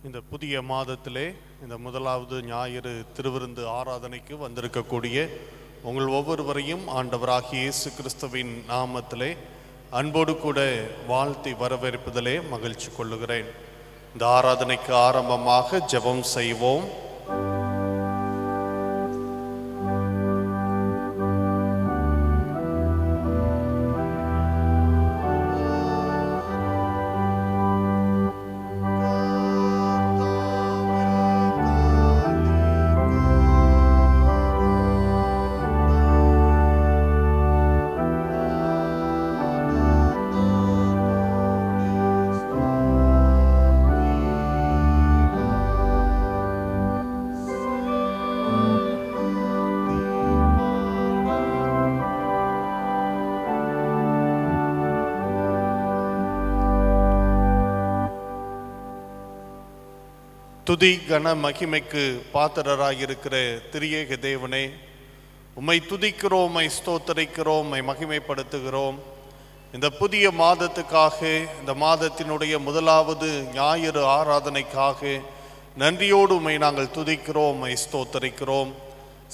இந்த புதிய மாதத்திலே இந்த முதலாவது ஞாயிறு திருவிருந்து ஆராதனைக்கு வந்திருக்கக்கூடிய உங்கள் ஒவ்வொருவரையும் ஆண்டவராகிய இயேசு கிறிஸ்துவின் நாமத்திலே அன்போடு கூட வாழ்த்தி வரவேற்பதிலே மகிழ்ச்சி கொள்ளுகிறேன். இந்த ஆராதனைக்கு ஆரம்பமாக ஜெபம் செய்வோம். துதி கன மகிமைக்கு பாத்திரராயிருக்கிற திரியேக தேவனே, உம்மை துதிக்கிறோம், உம்மை ஸ்தோத்தரிக்கிறோம், உம்மை மகிமைப்படுத்துகிறோம். இந்த புதிய மாதத்துக்காக, இந்த மாதத்தினுடைய முதலாவது ஞாயிறு ஆராதனைக்காக நன்றியோடு உம்மை நாங்கள் துதிக்கிறோம், உம்மை ஸ்தோத்தரிக்கிறோம்.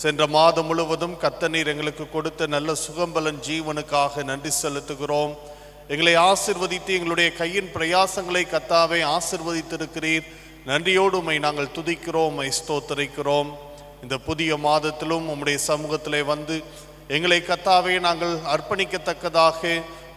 சென்ற மாதம் முழுவதும் கர்த்தர் எங்களுக்கு கொடுத்த நல்ல சுகம்பலன் ஜீவனுக்காக நன்றி செலுத்துகிறோம். எங்களை ஆசிர்வதித்து எங்களுடைய கையின் பிரயாசங்களை கர்த்தாவே ஆசிர்வதித்திருக்கிறீர். நன்றியோடு உம்மை நாங்கள் துதிக்கிறோம், உம்மை ஸ்தோத்தரிக்கிறோம். இந்த புதிய மாதத்திலும் உம்முடைய சமூகத்திலே வந்து எங்களை கர்த்தாவே நாங்கள் அர்ப்பணிக்கத்தக்கதாக,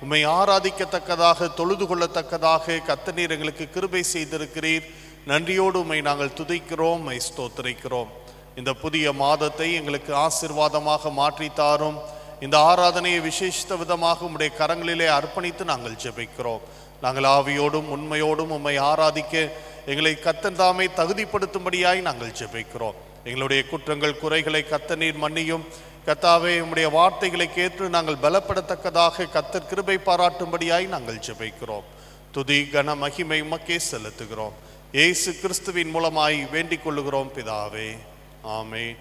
உம்மை ஆராதிக்கத்தக்கதாக, தொழுது கொள்ளத்தக்கதாக கர்த்தர் எங்களுக்கு கிருபை செய்திருக்கிறீர். நன்றியோடு உம்மை நாங்கள் துதிக்கிறோம், உம்மை ஸ்தோத்தரிக்கிறோம். இந்த புதிய மாதத்தை எங்களுக்கு ஆசீர்வாதமாக மாற்றித்தாரும். இந்த ஆராதனையை விசேஷித்த விதமாக உம்முடைய கரங்களிலே அர்ப்பணித்து நாங்கள் ஜெபிக்கிறோம். நாங்கள் ஆவியோடும் உண்மையோடும் உம்மை ஆராதிக்க எங்களை கர்த்தர் தாமே தகுதிப்படுத்தும்படியாய் நாங்கள் ஜெபிக்கிறோம். எங்களுடைய குற்றங்கள் குறைகளை கர்த்தர் நீர் மன்னியும். கர்த்தாவே, உம்முடைய வார்த்தைகளை கேட்டு நாங்கள் பலப்படத்தக்கதாக கர்த்தர் கிருபை பாராட்டும்படியாய் நாங்கள் ஜெபிக்கிறோம். துதி கன மகிமை உமக்கே செலுத்துகிறோம். இயேசு கிறிஸ்துவின் மூலமாய் வேண்டிக் கொள்ளுகிறோம் பிதாவே, ஆமென்.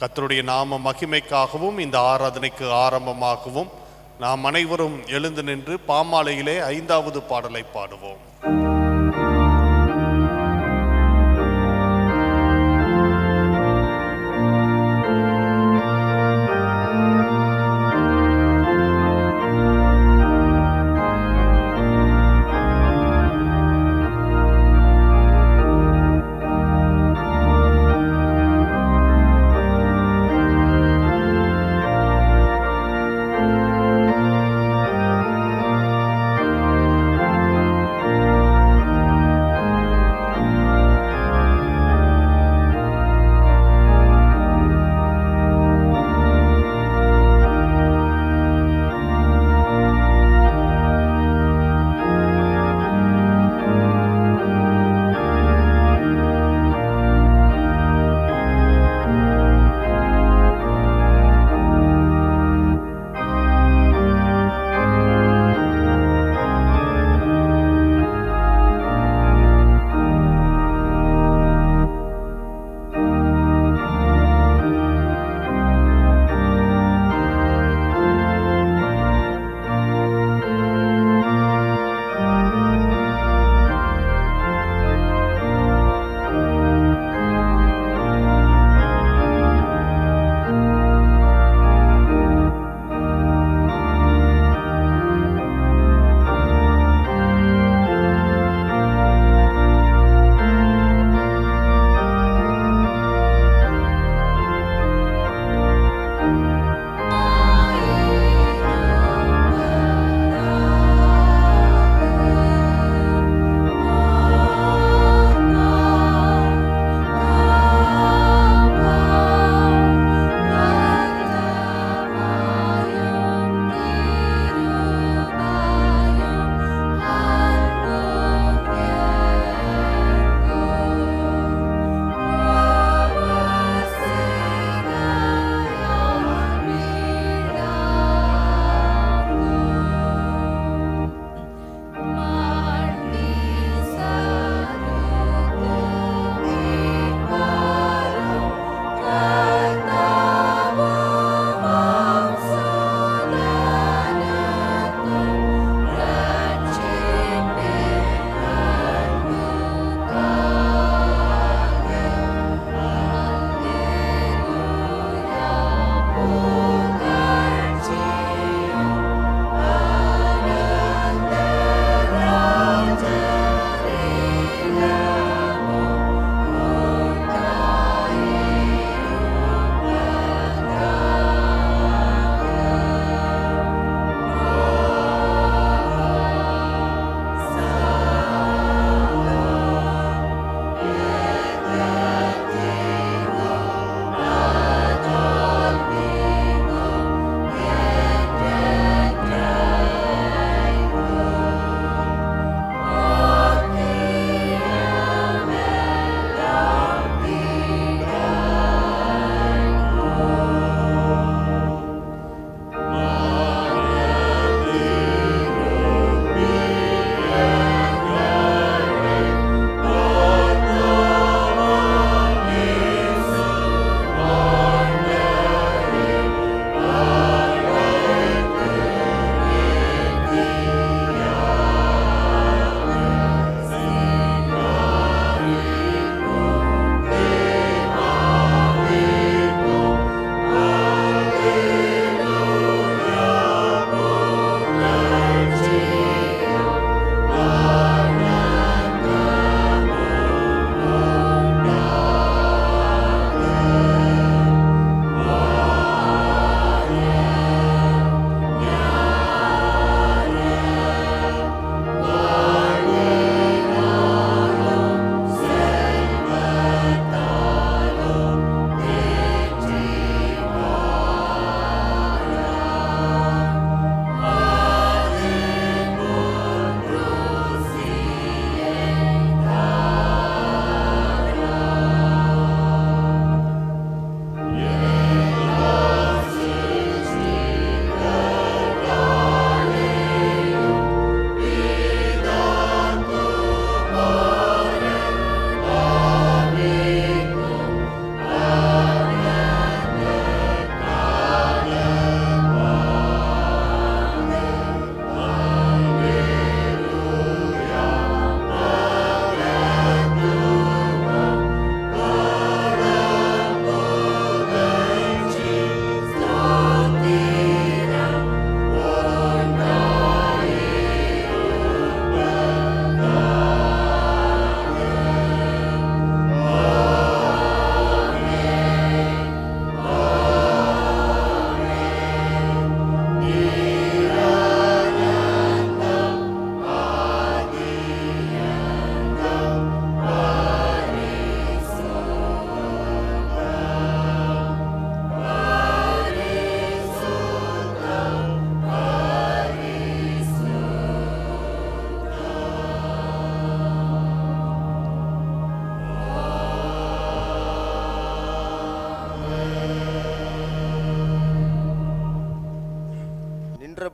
கர்த்தருடைய நாம மகிமைக்காகவும் இந்த ஆராதனைக்கு ஆரம்பமாகவும் நாம் அனைவரும் எழுந்து நின்று பாமாலையிலே 5வது பாடலை பாடுவோம்.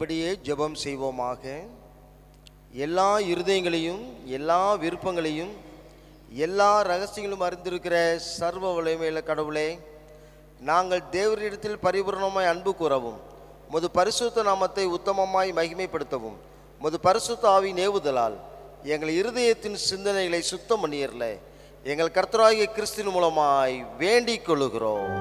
இப்படியே ஜெபம் செய்வோமாக. எல்லா இருதயங்களையும் எல்லா விருப்பங்களையும் எல்லா ரகசியங்களும் அறிந்திருக்கிற சர்வ வல்லமையுள்ள கடவுளே, நாங்கள் தேவரிடத்தில் பரிபூரணமாய் அன்பு கூறவும் உமது பரிசுத்த நாமத்தை உத்தமமாய் மகிமைப்படுத்தவும் உமது பரிசுத்த ஆவியின் ஏவுதலால் எங்கள் இருதயத்தின் சிந்தனைகளை சுத்தம் பண்ணியறல எங்கள் கர்த்தராகிய கிறிஸ்துவின் மூலமாய் வேண்டிக் கொள்ளுகிறோம்.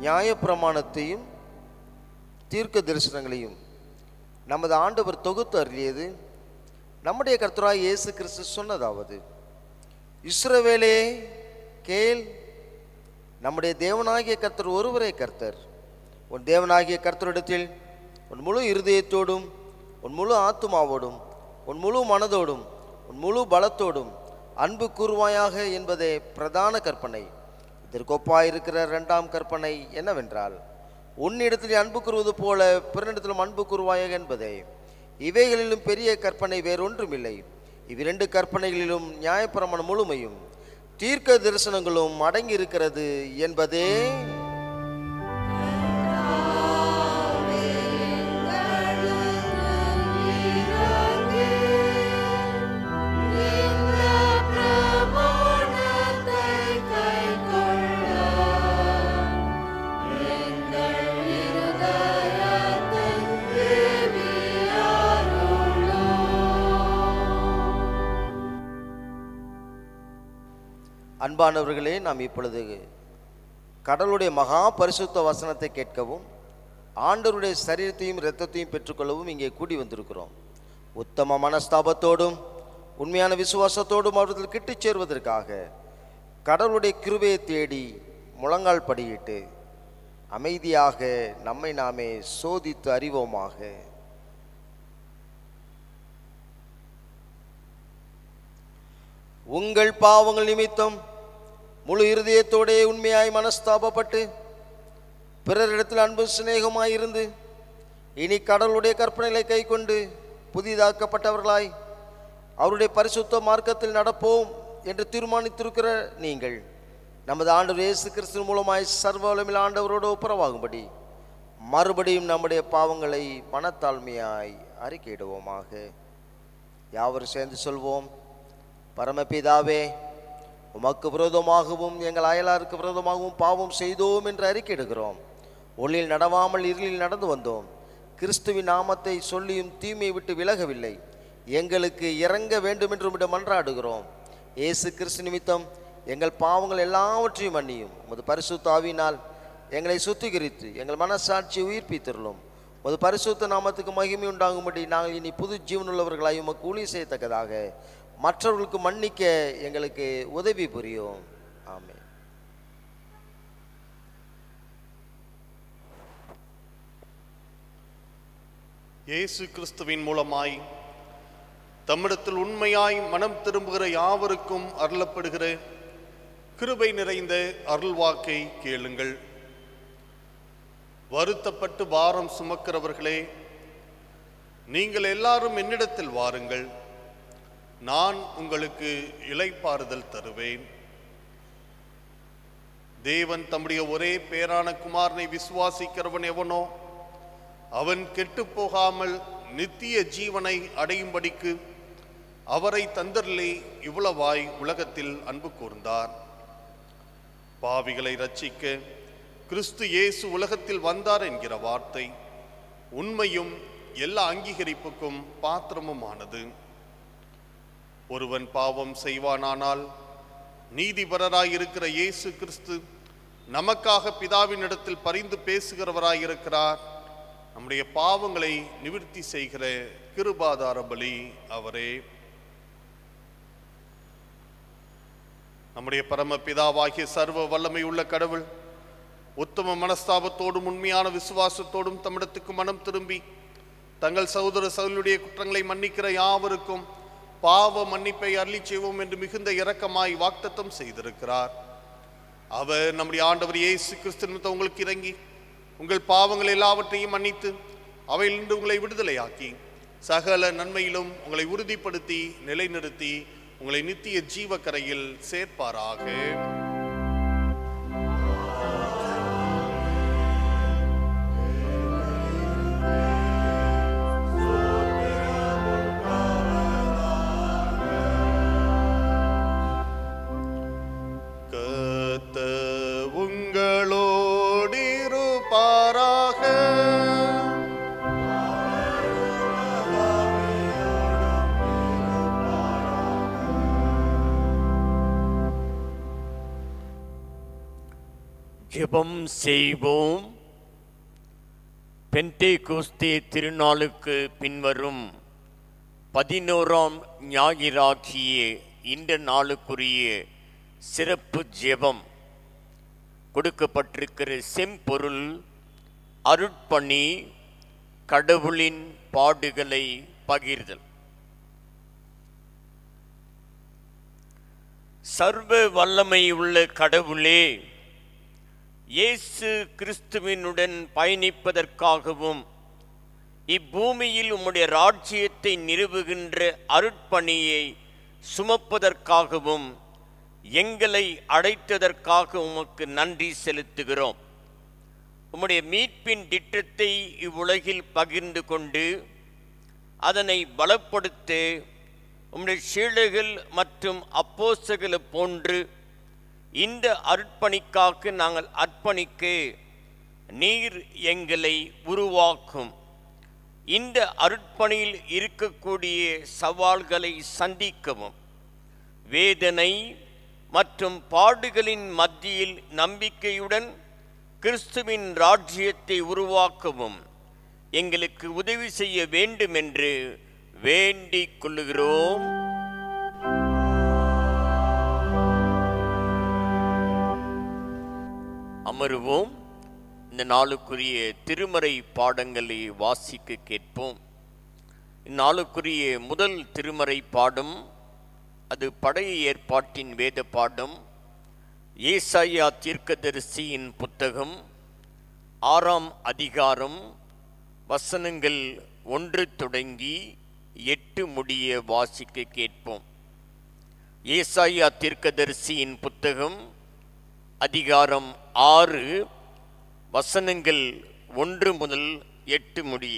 நியாயப்பிரமாணத்தையும் தீர்க்க தரிசனங்களையும் நமது ஆண்டவர் தொகுத்து அருளியது. நம்முடைய கர்த்தராகிய இயேசு கிறிஸ்து சொன்னதாவது: இஸ்ரவேலே கேள், நம்முடைய தேவனாகிய கர்த்தர் ஒருவரே கர்த்தர். உன் தேவனாகிய கர்த்தரிடத்தில் உன் முழு இருதயத்தோடும் உன் முழு ஆத்துமாவோடும் உன் முழு மனதோடும் உன் முழு பலத்தோடும் அன்பு கூறுவாயாக என்பதே பிரதான கற்பனை. இதற்கொப்பாயிருக்கிற இரண்டாம் கற்பனை என்னவென்றால், உன்னிடத்தில் அன்பு கூறுவது போல பிறனிடத்திலும் அன்பு கூறுவாயாக என்பதே. இவைகளிலும் பெரிய கற்பனை வேறொன்றுமில்லை. இவ்விரண்டு கற்பனைகளிலும் நியாயப்பிரமாணம் முழுமையும் தீர்க்க தரிசனங்களும் அடங்கி இருக்கிறது என்பதே. அன்பானவர்களே, நாம் இப்பொழுது கடவுளுடைய மகா பரிசுத்த வசனத்தை கேட்கவும் ஆண்டவருடைய சரீரத்தையும் இரத்தத்தையும் பெற்றுக்கொள்ளவும் இங்கே கூடி வந்திருக்கிறோம். உத்தம மனஸ்தாபத்தோடும் உண்மையான விசுவாசத்தோடும் அவர்கள் கிட்டிச் சேர்வதற்காக கடவுளுடைய கிருபையை தேடி முழங்கால் படியிட்டு அமைதியாக நம்மை நாமே சோதித்து அறிவோமாக. உங்கள் பாவங்கள் நிமித்தம் முழு இருதயத்தோடே உண்மையாய் மனஸ்தாபப்பட்டு பிறரிடத்தில் அன்பு சிநேகமாயிருந்து இனி கடவுளுடைய கற்பனைகளை கை கொண்டு புதிதாக்கப்பட்டவர்களாய் அவருடைய பரிசுத்த மார்க்கத்தில் நடப்போம் என்று தீர்மானித்திருக்கிற நீங்கள் நமது ஆண்டவர் இயேசு கிறிஸ்து மூலமாய் சர்வ வல்லமையுள்ள ஆண்டவரோடு ஒப்புரவாகும்படி மறுபடியும் நம்முடைய பாவங்களை மனத்தாழ்மையாய் அறிக்கையிடுவோமாக. யாவரும் சேர்ந்து சொல்வோம்: பரமபிதாவே, உமக்கு விரோதமாகவும் எங்கள் அயலாருக்கு விரோதமாகவும் பாவம் செய்தோம் என்று அறிக்கையிடுகிறோம். ஒளியில் நடவாமல் இருளில் நடந்து வந்தோம். கிறிஸ்துவின் நாமத்தை சொல்லியும் தீமையை விட்டு விலகவில்லை. எங்களுக்கு இறங்க வேண்டும் என்று உம்மிடம் மன்றாடுகிறோம். இயேசு கிறிஸ்து நிமித்தம் எங்கள் பாவங்கள் எல்லாவற்றையும் மன்னியும். உமது பரிசுத்த ஆவியினால் எங்களை சுத்திகரித்து எங்கள் மனசாட்சியை உயிர்ப்பித்தருளும். உமது பரிசுத்த நாமத்துக்கு மகிமை உண்டாகும்படி நாங்கள் இனி புது ஜீவனுள்ளவர்களாய் உமக்கு ஊழியம் செய்யத்தக்கதாக மற்றவர்களுக்கு மன்னிக்க எங்களுக்கு உதவி புரியும். ஆமென். இயேசு கிறிஸ்துவின் மூலமாய் தம்மிடத்தில் உண்மையாய் மனம் திரும்புகிற யாவருக்கும் அருளப்படுகிற கிருபை நிறைந்த அருள்வாக்கை கேளுங்கள். வருத்தப்பட்டு பாரம் சுமக்கிறவர்களே, நீங்கள் எல்லாரும் என்னிடத்தில் வாருங்கள், நான் உங்களுக்கு இளைப்பாறுதல் தருவேன். தேவன் தம்முடைய ஒரே பேரான குமாரனை விசுவாசிக்கிறவன் எவனோ அவன் கெட்டு போகாமல் நித்திய ஜீவனை அடையும்படிக்கு அவரை தந்தரிலே இவ்வளவாய் உலகத்தில் அன்பு கூர்ந்தார். பாவிகளை இரட்சிக்க கிறிஸ்து இயேசு உலகத்தில் வந்தார் என்கிற வார்த்தை உண்மையும் எல்லா அங்கீகரிப்புக்கும் பாத்திரமுமானது. ஒருவன் பாவம் செய்வானானால் நீதிபரராயிருக்கிற இயேசு கிறிஸ்து நமக்காக பிதாவினிடத்தில் பரிந்து பேசுகிறவராயிருக்கிறார். நம்முடைய பாவங்களை நிவர்த்தி செய்கிற கிருபாதார பலி அவரே. நம்முடைய பரம பிதாவாகிய சர்வ வல்லமை உள்ள கடவுள் உத்தம மனஸ்தாபத்தோடும் உண்மையான விசுவாசத்தோடும் தம்மிடத்துக்கு மனம் திரும்பி தங்கள் சகோதர சகோதரியுடைய குற்றங்களை மன்னிக்கிற யாவருக்கும் பாவ மன்னிப்பை அருளி செய்வோம் என்று மிகுந்த இரக்கமாய் வாக்தத்தம் செய்திருக்கிறார். அவர் நம்முடைய ஆண்டவர் இயேசு கிறிஸ்து நிமித்தம் உங்களுக்கு இறங்கி உங்கள் பாவங்கள் எல்லாவற்றையும் மன்னித்து அவையிலிருந்து உங்களை விடுதலையாக்கி சகல நன்மையிலும் உங்களை உறுதிப்படுத்தி நிலைநிறுத்தி உங்களை நித்திய ஜீவக்கரையில் சேர்ப்பாராக. ஜெபம் செய்வோம். பெந்தேகோஸ்தே திருநாளுக்கு பின்வரும் 11ஆம் ஞாயிறாகிய இந்த நாளுக்குரிய சிறப்பு ஜெபம் கொடுக்கப்பட்டிருக்கிற செம்பொருள் அருட்பணி கடவுளின் பாடுகளை பகிர்தல். சர்வ வல்லமை உள்ள கடவுளே, இயேசு கிறிஸ்துவினுடன் பயணிப்பதற்காகவும் இப்பூமியில் உம்முடைய ராஜ்யத்தை நிறுவுகின்ற அருட்பணியை சுமப்பதற்காகவும் எங்களை அழைத்ததற்காக உமக்கு நன்றி செலுத்துகிறோம். உம்முடைய மீட்பின் திட்டத்தை இவ்வுலகில் பகிர்ந்து கொண்டு அதனை பலப்படுத்த உம்முடைய சீடர்கள் மற்றும் அப்போஸ்தலர்களை போன்று இந்த அர்ப்பணிக்காக நாங்கள் அர்ப்பணிக்க நீர் எங்களை உருவாக்கும். இந்த அர்ப்பணியில் இருக்கக்கூடிய சவால்களை சந்திக்கவும் வேதனை மற்றும் பாடுகளின் மத்தியில் நம்பிக்கையுடன் கிறிஸ்துவின் ராஜ்யத்தை உருவாக்கவும் எங்களுக்கு உதவி செய்ய வேண்டும் என்று வேண்டிக் கொள்ளுகிறோம். அமருவோம். இந்த நாளுக்குரிய திருமறை பாடங்களை வாசிக்க கேட்போம். இந்நாளுக்குரிய முதல் திருமறை பாடம் அது பழைய ஏற்பாட்டின் வேத பாடம். ஏசாயா தீர்க்கதரிசியின் புத்தகம் 6ஆம் அதிகாரம் வசனங்கள் 1 தொடங்கி 8 முடிய வாசிக்க கேட்போம். ஏசாயா தீர்க்கதரிசியின் புத்தகம் அதிகாரம் 6 வசனங்கள் 1 முதல் 8 முடிய.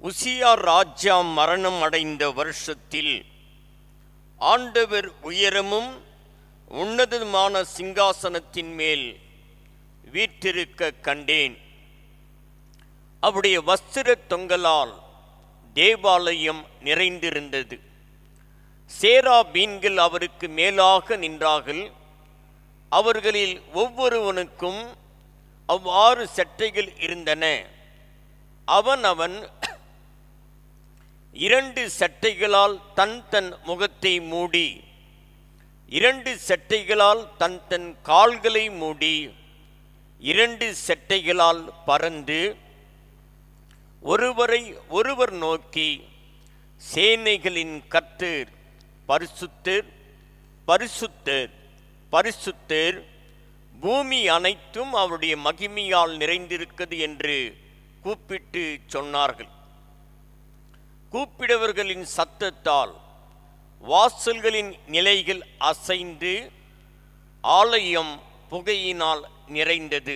உசியா ராஜா மரணம் அடைந்த வருஷத்தில் ஆண்டவர் உயரமும் உன்னதமான சிங்காசனத்தின் மேல் வீற்றிருக்க கண்டேன். அவருடைய வஸ்திர தொங்கலால் தேவாலயம் நிறைந்திருந்தது. சேராபீன்கள் அவருக்கு மேலாக நின்றார்கள். அவர்களில் ஒவ்வொருவனுக்கும் 6 சட்டைகள் இருந்தன. அவன் 2 சட்டைகளால் தன் முகத்தை மூடி, 2 சட்டைகளால் தன் கால்களை மூடி, 2 சட்டைகளால் பறந்து ஒருவரை ஒருவர் நோக்கி சேனைகளின் கர்த்தர் பரிசுத்தர், பரிசுத்தர், பரிசுத்தர், பூமி அனைத்தும் அவருடைய மகிமையால் நிறைந்திருக்கிறது என்று கூப்பிட்டு சொன்னார்கள். கூப்பிடவர்களின் சத்தத்தால் வாசல்களின் நிலைகள் அசைந்து ஆலயம் புகையினால் நிறைந்தது.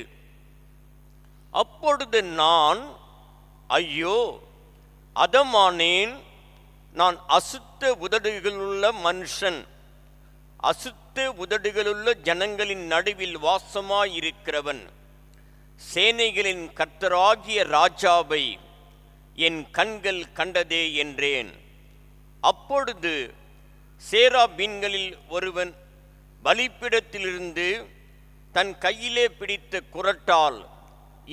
அப்பொழுது நான், ஐயோ அதமானேன், நான் அசுத்த உதடுகளுள்ள மனுஷன், அசுத்த உதடுகளுள்ள ஜனங்களின் நடுவில் வாசமாயிருக்கிறவன், சேனைகளின் கர்த்தராகிய ராஜாவை என் கண்கள் கண்டதே என்றேன். அப்பொழுது சேராபீன்களில் ஒருவன் பலிபீடத்திலிருந்து தன் கையிலே பிடித்த குறட்டால்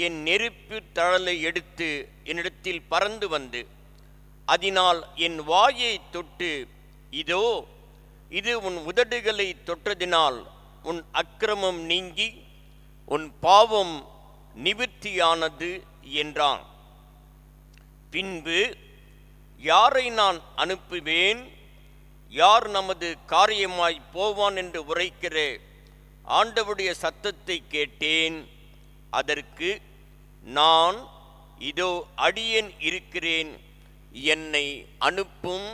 என் நெருப்பு தழலை எடுத்து என்னிடத்தில் பறந்து வந்து அதனால் என் வாயை தொட்டு, இதோ இது உன் உதடுகளை தொட்டதினால் உன் அக்கிரமம் நீங்கி உன் பாவம் நிவிர்த்தியானது என்றான். பின்பு யாரை நான் அனுப்புவேன், யார் நமது காரியமாய் போவான் என்று உரைக்கிற ஆண்டவருடைய சத்தத்தை கேட்டேன். அதற்கு நான், இதோ அடியேன் இருக்கிறேன், என்னை அனுப்பும்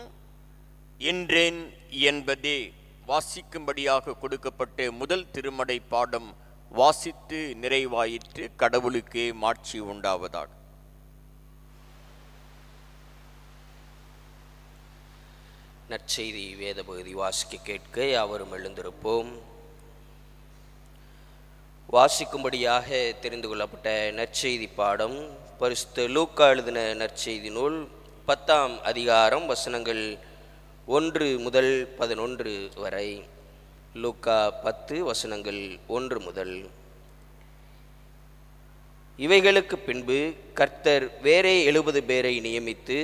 என்றேன் என்பதே வாசிக்கும்படியாக கொடுக்கப்பட்ட முதல் திருமடை பாடம் வாசித்து நிறைவாயிற்று. கடவுளுக்கே மாட்சி உண்டாவதாக. நற்செய்தி வேத பகுதி வாசிக்க கேட்க யாவரும் எழுந்திருப்போம். வாசிக்கும்படியாக தெரிந்து கொள்ளப்பட்ட நற்செய்தி பாடம் பரிசுத்த லூக்கா எழுதின நற்செய்தி நூல் 10ஆம் அதிகாரம் வசனங்கள் 1 முதல் 11 வரை. லூக்கா 10 வசனங்கள் 1 முதல். இவைகளுக்கு பின்பு கர்த்தர் வேறே 70 பேரை நியமித்து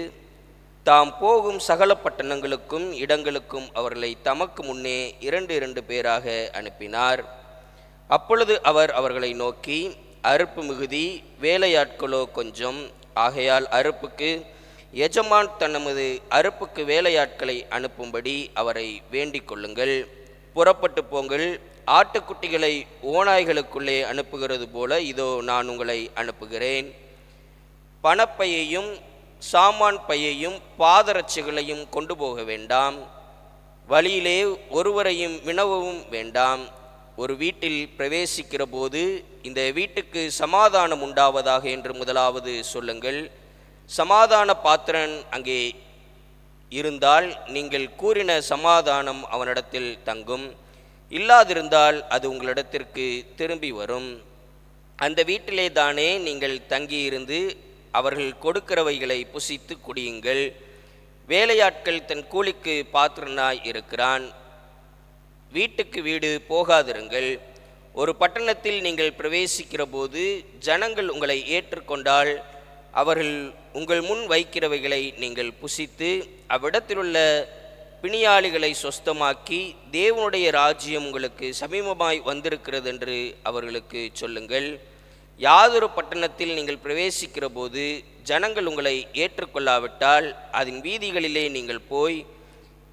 தாம் போகும் சகல பட்டணங்களுக்கும் இடங்களுக்கும் அவர்களை தமக்கு முன்னே 2 பேராக அனுப்பினார். அப்பொழுது அவர் அவர்களை நோக்கி, அறுப்பு மிகுதி, வேலையாட்களோ கொஞ்சம். ஆகையால் அறுப்புக்கு எஜமான் தனது அறுப்புக்கு வேலையாட்களை அனுப்பும்படி அவரை வேண்டிக் கொள்ளுங்கள். புறப்பட்டு போங்கள். ஆட்டுக்குட்டிகளை ஓநாய்களுக்குள்ளே அனுப்புகிறது போல இதோ நான் உங்களை அனுப்புகிறேன். பணப்பையையும் சாமான் பையையும் பாதரட்சிகளையும் கொண்டு போக வேண்டாம். வழியிலே ஒருவரையும் வினவவும் வேண்டாம். ஒரு வீட்டில் பிரவேசிக்கிற போது இந்த வீட்டுக்கு சமாதானம் உண்டாவதாக என்று முதலாவது சொல்லுங்கள். சமாதான பாத்திரன் அங்கே இருந்தால் நீங்கள் கூறின சமாதானம் அவனிடத்தில் தங்கும். இல்லாதிருந்தால் அது உங்களிடத்திற்கு திரும்பி வரும். அந்த வீட்டிலே தானே நீங்கள் தங்கியிருந்து அவர்கள் கொடுக்கிறவைகளை புசித்து குடியுங்கள். வேலையாட்கள் தன் கூலிக்கு பாத்திரனாய் இருக்கிறான். வீட்டுக்கு வீடு போகாதிருங்கள். ஒரு பட்டணத்தில் நீங்கள் பிரவேசிக்கிற போது ஜனங்கள் உங்களை ஏற்றுக்கொண்டால் அவர்கள் உங்கள் முன் வைக்கிறவைகளை நீங்கள் புசித்து அவ்விடத்திலுள்ள பிணியாளிகளை சொஸ்தமாக்கி தேவனுடைய ராஜ்யம் உங்களுக்கு சமீபமாய் வந்திருக்கிறது என்று அவர்களுக்கு சொல்லுங்கள். யாதொரு பட்டணத்தில் நீங்கள் பிரவேசிக்கிற போது ஜனங்கள் உங்களை ஏற்றுக்கொள்ளாவிட்டால் அதன் வீதிகளிலே நீங்கள் போய்,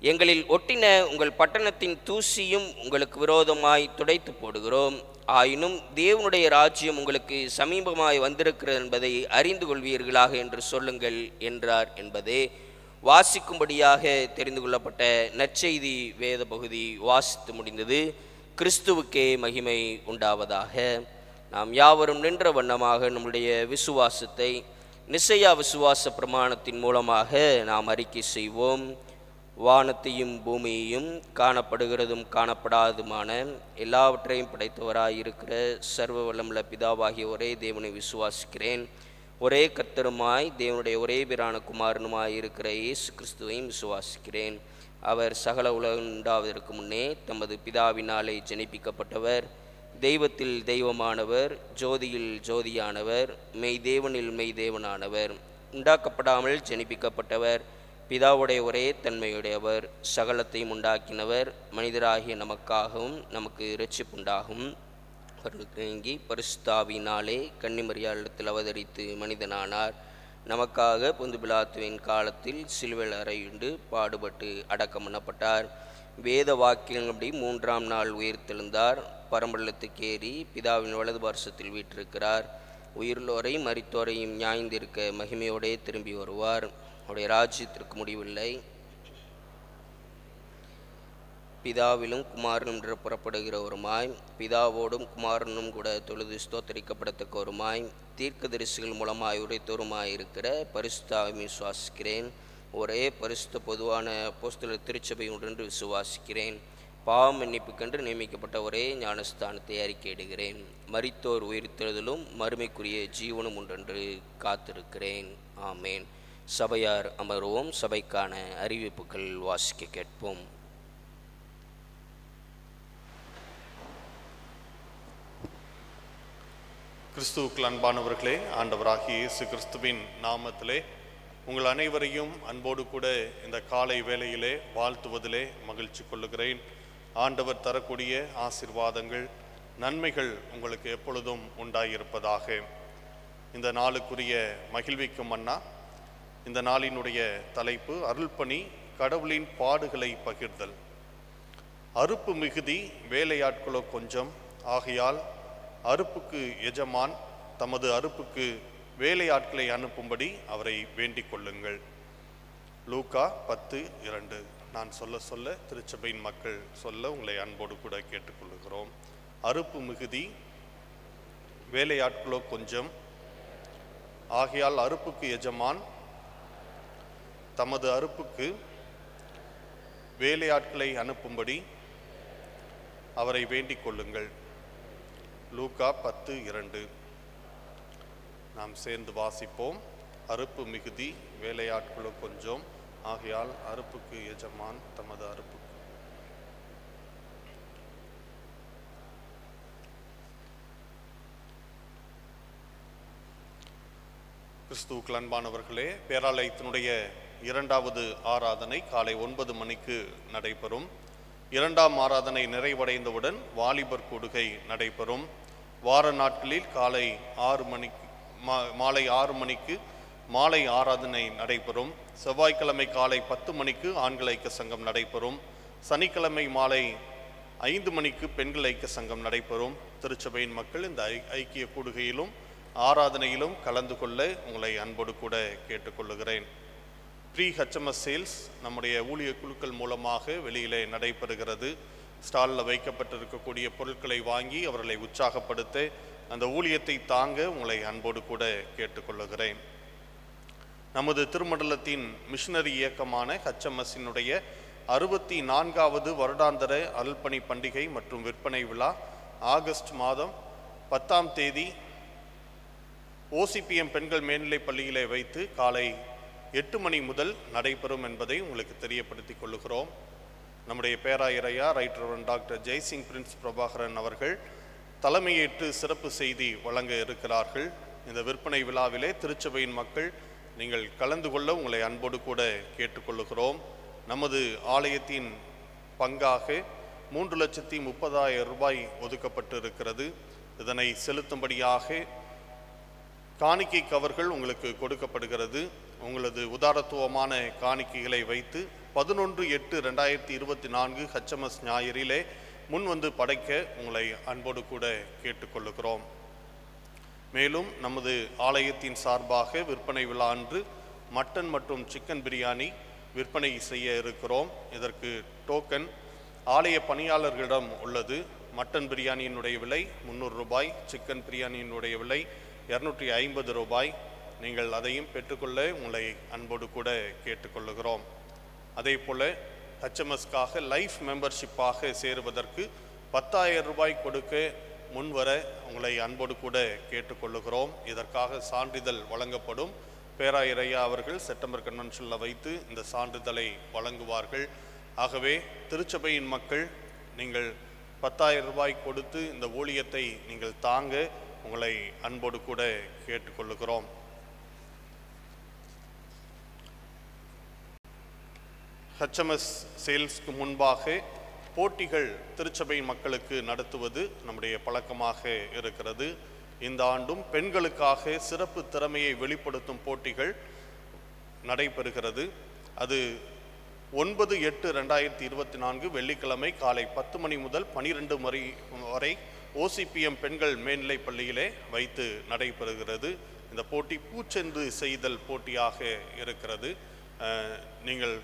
எங்களில் ஒட்டின உங்கள் பட்டணத்தின் தூசியும் உங்களுக்கு விரோதமாய் துடைத்து போடுகிறோம், ஆயினும் தேவனுடைய ராஜ்யம் உங்களுக்கு சமீபமாய் வந்திருக்கிறது என்பதை அறிந்து கொள்வீர்களாக என்று சொல்லுங்கள் என்றார் என்பதே வாசிக்கும்படியாக தெரிந்து கொள்ளப்பட்ட நற்செய்தி வேத பகுதி வாசித்து முடிந்தது. கிறிஸ்துவுக்கே மகிமை உண்டாவதாக. நாம் யாவரும் நின்ற வண்ணமாக நம்முடைய விசுவாசத்தை நிசையா விசுவாச பிரமாணத்தின் மூலமாக நாம் அறிக்கை செய்வோம். வானத்தையும் பூமியையும் காணப்படுகிறதும் காணப்படாதுமான எல்லாவற்றையும் படைத்தவராயிருக்கிற சர்வ வல்லமுள்ள பிதாவாகிய ஒரே தேவனை விசுவாசிக்கிறேன். ஒரே கர்த்தருமாய் தேவனுடைய ஒரே பிரான குமாரனுமாய் இருக்கிற இயேசு கிறிஸ்துவையும் விசுவாசிக்கிறேன். அவர் சகல உலகம் உண்டாவதற்கு முன்னே தமது பிதாவினாலே ஜனிப்பிக்கப்பட்டவர், தெய்வத்தில் தெய்வமானவர், ஜோதியில் ஜோதியானவர், மெய்தேவனில் மெய்தேவனானவர், உண்டாக்கப்படாமல் ஜனிப்பிக்கப்பட்டவர், பிதாவுடைய ஒரே தன்மையுடையவர், சகலத்தையும் உண்டாக்கினவர், மனிதராகிய நமக்காகவும் நமக்கு இரட்சிப்புண்டாகும் அவர்களுக்கு நீங்கி பரிசுத்தாவினாலே கன்னிமரியாளிடத்தில் அவதரித்து மனிதனானார். நமக்காக பொந்து பிலாத்துவின் காலத்தில் சிலுவையில் அறையுண்டு பாடுபட்டு அடக்கம் பண்ணப்பட்டார். வேத வாக்கியங்களபடி 3ஆம் நாள் உயிர்த்தெழுந்தார். பரமண்டலத்துக்கு ஏறி பிதாவின் வலது பார்சத்தில் வீற்றிருக்கிறார். உயிருள்ளோரையும் மரித்தோரையும் நியாயந்திருக்க மகிமையோடே திரும்பி வருவார். அவருடைய ராஜ்யத்திற்கு முடிவில்லை. பிதாவிலும் குமாரனும் என்று புறப்படுகிறவருமாய், பிதாவோடும் குமாரனும் கூட தொழுது ஸ்தோத்தரிக்கப்படத்தக்கவருமாய், தீர்க்கதரிசிகள் மூலமாய் உரைத்தோருமாய் இருக்கிற பரிசுத்தாவை விசுவாசிக்கிறேன். ஒரே பரிசுத்த பொதுவான அப்போஸ்தலர் திருச்சபை ஒன்றென்று விசுவாசிக்கிறேன். பாவம் மன்னிப்புக்கென்று நியமிக்கப்பட்ட ஒரே ஞானஸ்தானத்தை அறிக்கையிடுகிறேன். மரித்தோர் உயிர்த்தெழுதலும் மறுமைக்குரிய ஜீவனும் உண்டென்று காத்திருக்கிறேன். ஆமேன். சபையார் அமர்வோம். சபைக்கான அறிவிப்புகள் வாசிக்க கேட்போம். கிறிஸ்துவுக்குள் அன்பானவர்களே, ஆண்டவராகிய இயேசு கிறிஸ்துவின் நாமத்திலே உங்கள் அனைவரையும் அன்போடு கூட இந்த காலை வேளையிலே வாழ்த்துவதிலே மகிழ்ச்சி கொள்ளுகிறேன். ஆண்டவர் தரக்கூடிய ஆசீர்வாதங்கள், நன்மைகள் உங்களுக்கு எப்பொழுதும் உண்டாயிருப்பதாக. இந்த நாளுக்குரிய மகிழ்விக்கும் மன்னா, இந்த நாளினுடைய தலைப்பு அருள்பணி, கடவுளின் பாடுகளை பகிர்தல். அறுப்பு மிகுதி, வேலையாட்களோ கொஞ்சம், ஆகையால் அறுப்புக்கு எஜமான் தமது அறுப்புக்கு வேலையாட்களை அனுப்பும்படி அவரை வேண்டிக் கொள்ளுங்கள். லூக்கா 10:2. நான் சொல்ல சொல்ல திருச்சபையின் மக்கள் சொல்ல உங்களை அன்போடு கூட கேட்டுக்கொள்ளுகிறோம். அறுப்பு மிகுதி, வேலையாட்களோ கொஞ்சம், ஆகையால் அறுப்புக்கு எஜமான் தமது அறுப்புக்கு வேலையாட்களை அனுப்பும்படி அவரை வேண்டிக் கொள்ளுங்கள். லூக்கா 10:2. நாம் சேர்ந்து வாசிப்போம். அறுப்பு மிகுதி, வேலையாட்களோ கொஞ்சம், ஆகையால் அறுப்புக்கு எஜமான் தமது அறுப்புக்கு. கிறிஸ்துவுக்குள் அன்பானவர்களே, பேராலயத்தினுடைய 2வது ஆராதனை காலை 9 மணிக்கு நடைபெறும். 2ஆம் ஆராதனை நிறைவடைந்தவுடன் வாலிபர் கூடுகை நடைபெறும். வார நாட்களில் காலை 6 மணிக்கு மாலை 6 மணிக்கு மாலை ஆராதனை நடைபெறும். செவ்வாய்க்கிழமை காலை 10 மணிக்கு ஆண்கள் ஐக்கிய சங்கம் நடைபெறும். சனிக்கிழமை மாலை 5 மணிக்கு பெண்கள் ஐக்கிய சங்கம் நடைபெறும். திருச்சபையின் மக்கள் இந்த ஐக்கிய கூடுகையிலும் ஆராதனையிலும் கலந்து கொள்ள உங்களை அன்போடு கூட கேட்டுக்கொள்ளுகிறேன். ப்ரீ HMS சேல்ஸ் நம்முடைய ஊழிய குழுக்கள் மூலமாக வெளியிலே நடைபெறுகிறது. ஸ்டாலில் வைக்கப்பட்டிருக்கக்கூடிய பொருட்களை வாங்கி அவர்களை உற்சாகப்படுத்த, அந்த ஊழியத்தை தாங்க உங்களை அன்போடு கூட கேட்டுக்கொள்ளுகிறேன். நமது திருமண்டலத்தின் மிஷனரி இயக்கமான HMSனுடைய 64வது வருடாந்திர அருள்பணி பண்டிகை மற்றும் விற்பனை விழா ஆகஸ்ட் மாதம் 10ஆம் தேதி OCPM பெண்கள் மேல்நிலைப் பள்ளியிலே வைத்து காலை 8 மணி முதல் நடைபெறும் என்பதை உங்களுக்கு தெரியப்படுத்திக் கொள்ளுகிறோம். நம்முடைய பேராயரையா right reverend doctor Jaisingh Prince Prabhakaran அவர்கள் தலைமையேற்று சிறப்பு செய்தி வழங்க இருக்கிறார்கள். இந்த விற்பனை விழாவிலே திருச்சபையின் மக்கள் நீங்கள் கலந்து கொள்ள உங்களை அன்போடு கூட கேட்டுக்கொள்ளுகிறோம். நமது ஆலயத்தின் பங்காக 3,30,000 ரூபாய் ஒதுக்கப்பட்டு இருக்கிறது. இதனை செலுத்தும்படியாக காணிக்கை கவர்கள் உங்களுக்கு கொடுக்கப்படுகிறது. உங்களது உதாரத்துவமான காணிக்கைகளை வைத்து 11/8/2024 HMS ஞாயிறிலே முன் வந்து படைக்க உங்களை அன்போடு கூட கேட்டுக்கொள்ளுகிறோம். மேலும் நமது ஆலயத்தின் சார்பாக விற்பனை விழா அன்று மட்டன் மற்றும் சிக்கன் பிரியாணி விற்பனை செய்ய இருக்கிறோம். இதற்கு டோக்கன் ஆலய பணியாளர்களிடம் உள்ளது. மட்டன் பிரியாணியினுடைய விலை 300 ரூபாய், சிக்கன் பிரியாணியினுடைய விலை 250 ரூபாய். நீங்கள் அதையும் பெற்றுக்கொள்ள உங்களை அன்போடு கூட கேட்டுக்கொள்ளுகிறோம். அதே போல் HMSக்காக லைஃப் மெம்பர்ஷிப்பாக சேருவதற்கு 10,000 ரூபாய் கொடுக்க முன்வர உங்களை அன்போடு கூட கேட்டுக்கொள்ளுகிறோம். இதற்காக சான்றிதழ் வழங்கப்படும். பேராயரையா அவர்கள் செப்டம்பர் கன்வென்ஷனில் வைத்து இந்த சான்றிதழை வழங்குவார்கள். ஆகவே திருச்சபையின் மக்கள் நீங்கள் 10,000 ரூபாய் கொடுத்து இந்த ஊழியத்தை நீங்கள் தாங்க உங்களை அன்போடு கூட கேட்டுக்கொள்ளுகிறோம். HMS சேல்ஸ்க்கு முன்பாக போட்டிகள் திருச்சபை மக்களுக்கு நடத்துவது நம்முடைய பழக்கமாக இருக்கிறது. இந்த ஆண்டும் பெண்களுக்காக சிறப்பு திறமையை வெளிப்படுத்தும் போட்டிகள் நடைபெறுகிறது. அது 9/8/2024 வெள்ளிக்கிழமை காலை 10 மணி முதல் 12 மணி வரை OCPM பெண்கள் மேல்நிலைப் பள்ளியிலே வைத்து நடைபெறுகிறது. இந்த போட்டி பூச்செண்டு செய்தல் போட்டியாக இருக்கிறது. நீங்கள்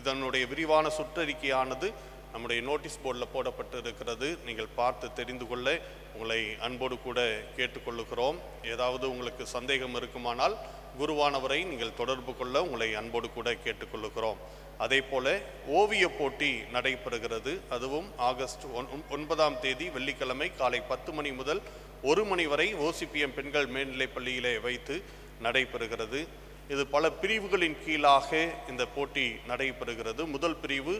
இதனுடைய விரிவான சுற்றறிக்கையானது நம்முடைய நோட்டீஸ் போர்டில் போடப்பட்டு இருக்கிறது. நீங்கள் பார்த்து தெரிந்து கொள்ள உங்களை அன்போடு கூட கேட்டுக்கொள்ளுகிறோம். ஏதாவது உங்களுக்கு சந்தேகம் இருக்குமானால் குருவானவரை நீங்கள் தொடர்பு கொள்ள உங்களை அன்போடு கூட கேட்டுக்கொள்ளுகிறோம். அதே போல ஓவிய போட்டி நடைபெறுகிறது. அதுவும் ஆகஸ்ட் 9 வெள்ளிக்கிழமை காலை 10 மணி முதல் 1 மணி வரை OCPM பெண்கள் மேல்நிலைப் பள்ளியிலே வைத்து நடைபெறுகிறது. இது பல பிரிவுகளின் கீழாக இந்த போட்டி நடைபெறுகிறது. முதல் பிரிவு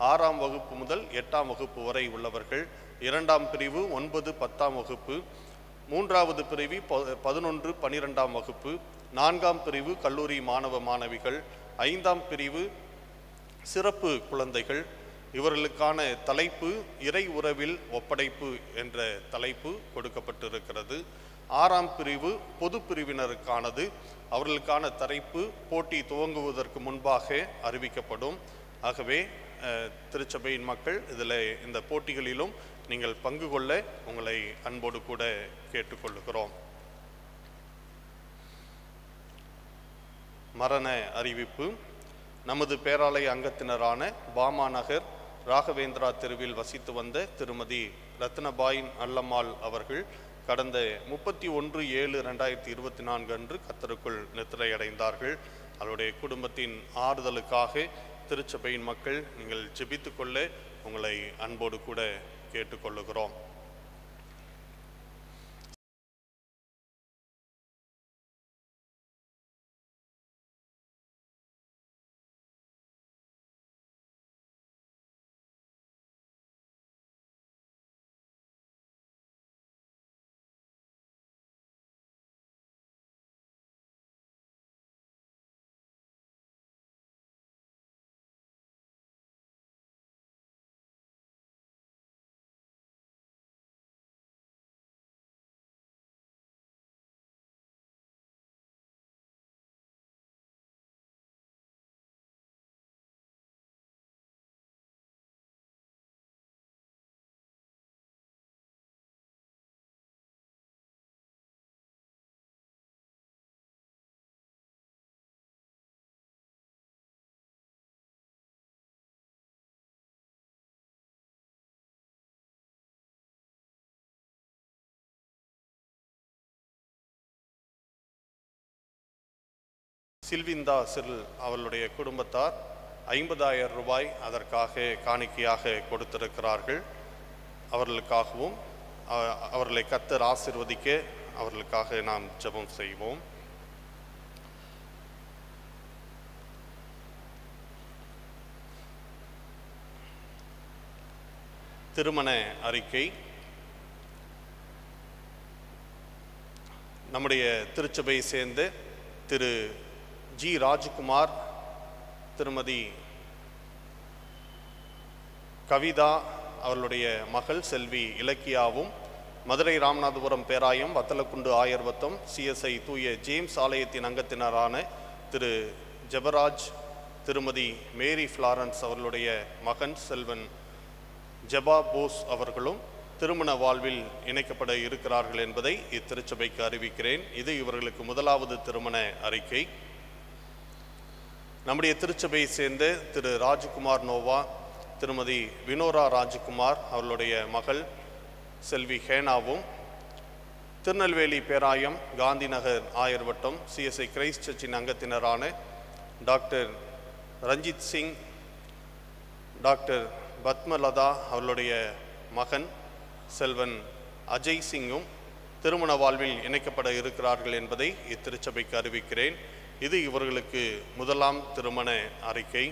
6ஆம் வகுப்பு முதல் 8ஆம் வகுப்பு வரை உள்ளவர்கள், 2ஆம் பிரிவு 9, 10ஆம் வகுப்பு, 3வது பிரிவு 11, 12ஆம் வகுப்பு, 4ஆம் பிரிவு கல்லூரி மாணவ மாணவிகள், 5ஆம் பிரிவு சிறப்பு குழந்தைகள். இவர்களுக்கான தலைப்பு இறை உறவில் ஒப்படைப்பு என்ற தலைப்பு கொடுக்கப்பட்டிருக்கிறது. 6ஆம் பிரிவு பொது பிரிவினருக்கானது. அவர்களுக்கான தலைப்பு போட்டி துவங்குவதற்கு முன்பாக அறிவிக்கப்படும். ஆகவே திருச்சபையின் மக்கள் இதில் இந்த போட்டிகளிலும் நீங்கள் பங்கு கொள்ள உங்களை அன்போடு கூட கேட்டுக்கொள்கிறோம். மரண அறிவிப்பு. நமது பேராலய அங்கத்தினரான பாமா நகர் ராகவேந்திரா தெருவில் வசித்து வந்த திருமதி ரத்னபாய் அல்லம்மாள் அவர்கள் கடந்த 31/7/2024 அன்று கர்த்தருக்குள் நித்திரையடைந்தார்கள். அவருடைய குடும்பத்தின் ஆறுதலுக்காக திருச்சபையின் மக்கள் நீங்கள் ஜெபித்து கொள்ள உங்களை அன்போடு கூட கேட்டுக்கொள்ளுகிறோம். சில்விந்தா சிறில் அவர்களுடைய குடும்பத்தார் 50,000 ரூபாய் அதற்காக காணிக்கையாக கொடுத்திருக்கிறார்கள். அவர்களுக்காகவும் அவர்களை கர்த்தர் ஆசீர்வதிக்க அவர்களுக்காக நாம் ஜெபம் செய்வோம். திருமண அறிக்கை. நம்முடைய திருச்சபையை சேர்ந்த திரு ஜி ராஜ்குமார், திருமதி கவிதா அவர்களுடைய மகள் செல்வி இலக்கியாவும், மதுரை ராமநாதபுரம் பேராயம் வத்தலக்குண்டு ஆயர்வத்தம் CSI தூய ஜேம்ஸ் ஆலயத்தின் அங்கத்தினரான திரு ஜெபராஜ், திருமதி மேரி ஃப்ளாரன்ஸ் அவர்களுடைய மகன் செல்வன் ஜெபா போஸ் அவர்களும் திருமண வாழ்வில் இணைக்கப்பட இருக்கிறார்கள் என்பதை இத்திருச்சபைக்கு அறிவிக்கிறேன். இது இவர்களுக்கு முதலாவது திருமண அறிக்கை. நம்முடைய திருச்சபையை சேர்ந்த திரு ராஜ்குமார் நோவா, திருமதி வினோரா ராஜ்குமார் அவர்களுடைய மகள் செல்வி ஹேனாவும், திருநெல்வேலி பேராயம் காந்தி நகர் ஆயர்வட்டம் CSI கிரைஸ்ட் சர்ச்சின் அங்கத்தினரான டாக்டர் ரஞ்சித் சிங், டாக்டர் பத்மலதா அவர்களுடைய மகன் செல்வன் அஜய் சிங்கும் திருமண வாழ்வில் இணைக்கப்பட இருக்கிறார்கள் என்பதை இத்திருச்சபைக்கு அறிவிக்கிறேன். இது இவர்களுக்கு முதலாம் திருமண அறிக்கை.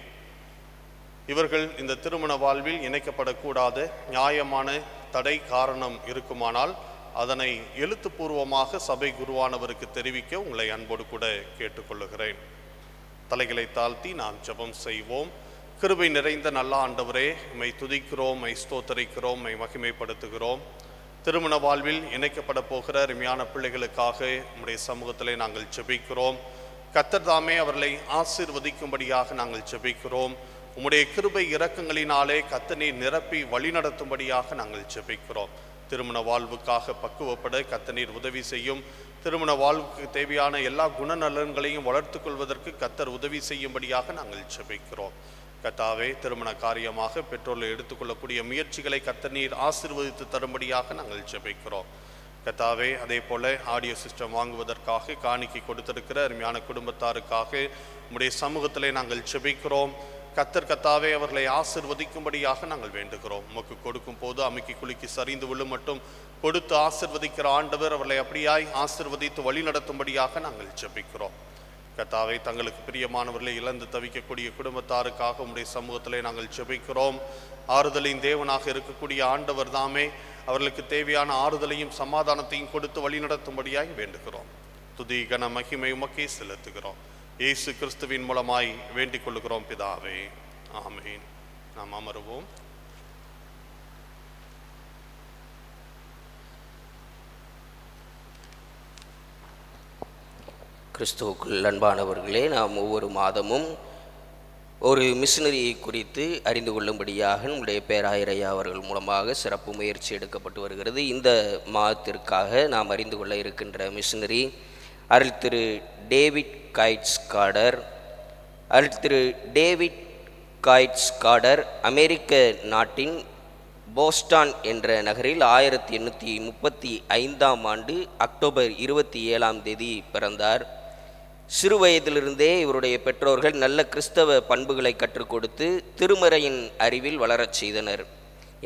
இவர்கள் இந்த திருமண வாழ்வில் இணைக்கப்படக்கூடாத நியாயமான தடை காரணம் இருக்குமானால் அதனை எழுத்துப்பூர்வமாக சபை குருவானவருக்கு தெரிவிக்க உங்களை அன்போடு கூட கேட்டுக்கொள்ளுகிறேன். தலைகளை தாழ்த்தி நாம் ஜெபம் செய்வோம். கிருபை நிறைந்த நல்ல ஆண்டவரே, உம்மை துதிக்கிறோம், உம்மை ஸ்தோத்தரிக்கிறோம், உம்மை மகிமைப்படுத்துகிறோம். திருமண வாழ்வில் இணைக்கப்பட போகிற அருமையான பிள்ளைகளுக்காக உம்முடைய சமூகத்திலே நாங்கள் ஜெபிக்கிறோம். கர்த்தர் தாமே அவர்களை ஆசீர்வதிக்கும்படியாக நாங்கள் ஜெபிக்கிறோம். உம்முடைய கிருபை இரக்கங்களினாலே கர்த்தர் நீர் நிரப்பி வழிநடத்தும்படியாக நாங்கள் ஜெபிக்கிறோம். திருமண வாழ்வுக்காக பக்குவப்பட கர்த்தர் நீர் உதவி செய்யும். திருமண வாழ்வுக்கு தேவையான எல்லா குணநலன்களையும் வளர்த்து கொள்வதற்கு கர்த்தர் உதவி செய்யும்படியாக நாங்கள் ஜெபிக்கிறோம். கர்த்தாவே, திருமண காரியமாக பெற்றோர்கள் எடுத்துக்கொள்ளக்கூடிய முயற்சிகளை கர்த்தர் நீர் ஆசீர்வதித்து தரும்படியாக நாங்கள் ஜெபிக்கிறோம். கர்த்தாவே, அதே போல ஆடியோ சிஸ்டம் வாங்குவதற்காக காணிக்கை கொடுத்திருக்கிற அருமையான குடும்பத்தாருக்காக உம்முடைய சமூகத்திலே நாங்கள் ஜெபிக்கிறோம். கர்த்தாவே அவர்களை ஆசீர்வதிக்கும்படியாக நாங்கள் வேண்டுகிறோம். உமக்கு கொடுக்கும் போது அமுக்கி குலுக்கி சரிந்து விழும் மட்டும் கொடுத்து ஆசீர்வதிக்கிற ஆண்டவர் அவர்களை அப்படியாய் ஆசீர்வதித்து வழி நடத்தும்படியாக நாங்கள் ஜெபிக்கிறோம். கர்த்தாவே, தங்களுக்கு பிரியமானவர்களை இழந்து தவிக்கக்கூடிய குடும்பத்தாருக்காக உம்முடைய சமூகத்திலே நாங்கள் ஜெபிக்கிறோம். ஆறுதலின் தேவனாக இருக்கக்கூடிய ஆண்டவர் தாமே அவர்களுக்கு தேவையான ஆறுதலையும் சமாதானத்தையும் கொடுத்து வழி நடத்தும்படியாய் வேண்டுகிறோம். துதி கன மகிமை உமக்கே செலுத்துகிறோம். இயேசு கிறிஸ்துவின் மூலமாய் வேண்டிக் கொள்ளுகிறோம் பிதாவே, ஆமென். நாம் அமருவோம். கிறிஸ்துவுக்குள் அன்பானவர்களே, நாம் ஒவ்வொரு மாதமும் ஒரு மிஷினரியை குறித்து அறிந்து கொள்ளும்படியாக நம்முடைய பேராயரையா அவர்கள் மூலமாக சிறப்பு முயற்சி எடுக்கப்பட்டு வருகிறது. இந்த மாதத்திற்காக நாம் அறிந்து கொள்ள இருக்கின்ற machinery Arul Thiru David காய்ட்ஸ்காடர். Arul Thiru David காய்ட்ஸ்காடர் அமெரிக்க நாட்டின் போஸ்டான் என்ற நகரில் 1835ஆம் ஆண்டு அக்டோபர் 27 பிறந்தார். சிறு வயதிலிருந்தே இவருடைய பெற்றோர்கள் நல்ல கிறிஸ்தவ பண்புகளை கற்றுக் கொடுத்து திருமறையின் அறிவில் வளரச் செய்தனர்.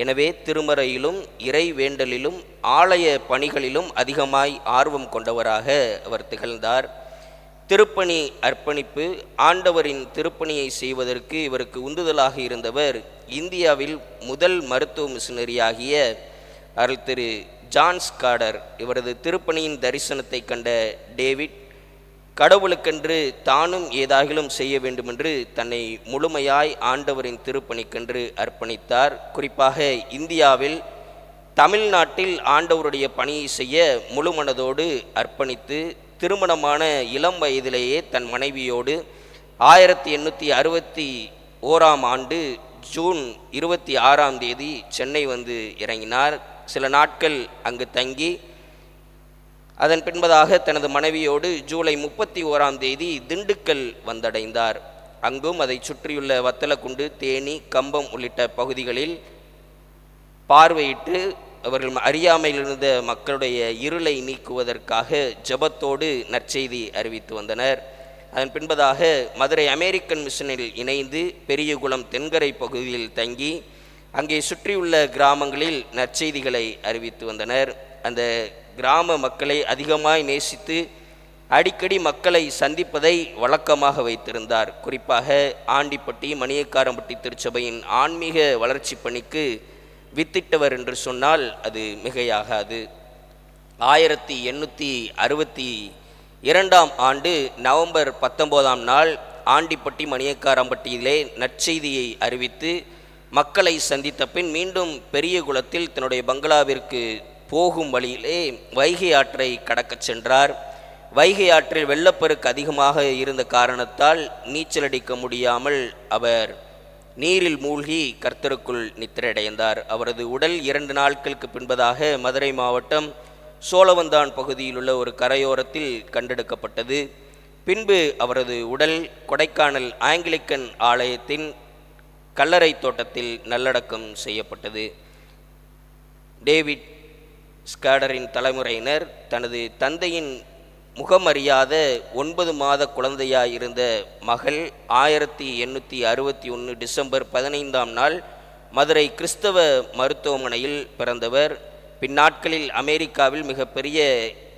எனவே திருமறையிலும் இறை வேண்டலிலும் ஆலய பணிகளிலும் அதிகமாய் ஆர்வம் கொண்டவராக அவர் திகழ்ந்தார். திருப்பணி அர்ப்பணிப்பு ஆண்டவரின் திருப்பணியை செய்வதற்கு இவருக்கு உந்துதலாக இருந்தவர் இந்தியாவில் முதல் மருத்துவ மிஷனரியாகிய அருள் திரு ஜான் ஸ்காடர். இவரது திருப்பணியின் தரிசனத்தை கண்ட டேவிட் கடவுளுக்கென்று தானும் ஏதாகிலும் செய்ய வேண்டுமென்று தன்னை முழுமையாய் ஆண்டவரின் திருப்பணிக்கென்று அர்ப்பணித்தார். குறிப்பாக இந்தியாவில் தமிழ்நாட்டில் ஆண்டவருடைய பணியை செய்ய முழு மனதோடு அர்ப்பணித்து திருமணமான இளம் வயதிலேயே தன் மனைவியோடு 1861ஆம் ஆண்டு ஜூன் 26 சென்னை வந்து இறங்கினார். சில நாட்கள் அங்கு தங்கி அதன் பின்பதாக தனது மனைவியோடு ஜூலை 31 திண்டுக்கல் வந்தடைந்தார். அங்கும் அதை சுற்றியுள்ள வத்தலக்குண்டு, தேனி, கம்பம் உள்ளிட்ட பகுதிகளில் பார்வையிட்டு அவர்கள் அறியாமையில் இருந்த மக்களுடைய இருளை நீக்குவதற்காக ஜெபத்தோடு நற்செய்தி அறிவித்து வந்தனர். அதன் பின்பதாக மதுரை அமெரிக்கன் மிஷனில் இணைந்து பெரியகுளம் தென்கரை பகுதியில் தங்கி அங்கே சுற்றியுள்ள கிராமங்களில் நற்செய்திகளை அறிவித்து வந்தனர். அந்த கிராம மக்களை அதிகமாய் நேசித்து அடிக்கடி மக்களை சந்திப்பதை வழக்கமாக வைத்திருந்தார். குறிப்பாக ஆண்டிப்பட்டி மணியக்காரம்பட்டி திருச்சபையின் ஆன்மீக வளர்ச்சி பணிக்கு வித்திட்டவர் என்று சொன்னால் அது மிகையாகாது. 1862ஆம் ஆண்டு நவம்பர் 19 ஆண்டிப்பட்டி மணியக்காரம்பட்டியிலே நற்செய்தியை அறிவித்து மக்களை சந்தித்த பின் மீண்டும் பெரியகுளத்தில் தன்னுடைய பங்களாவிற்கு போகும் வழியிலே வைகை ஆற்றை கடக்கச் சென்றார். வைகை ஆற்றில் வெள்ளப்பெருக்கு அதிகமாக இருந்த காரணத்தால் நீச்சலடிக்க முடியாமல் அவர் நீரில் மூழ்கி கர்த்தருக்குள் நித்திரையடைந்தார். அவரது உடல் 2 நாட்களுக்கு பின்பதாக மதுரை மாவட்டம் சோழவந்தான் பகுதியில் உள்ள ஒரு கரையோரத்தில் கண்டெடுக்கப்பட்டது. பின்பு அவரது உடல் கொடைக்கானல் ஆங்கிலிக்கன் ஆலயத்தின் கல்லறை தோட்டத்தில் நல்லடக்கம் செய்யப்பட்டது. டேவிட் ஸ்காடரின் தலைமுறையினர் தனது தந்தையின் முகமறியாத 9 மாத குழந்தையாயிருந்த மகள் 1861 டிசம்பர் 15 மதுரை கிறிஸ்தவ மருத்துவமனையில் பிறந்தவர். பின்னாட்களில் அமெரிக்காவில் மிகப்பெரிய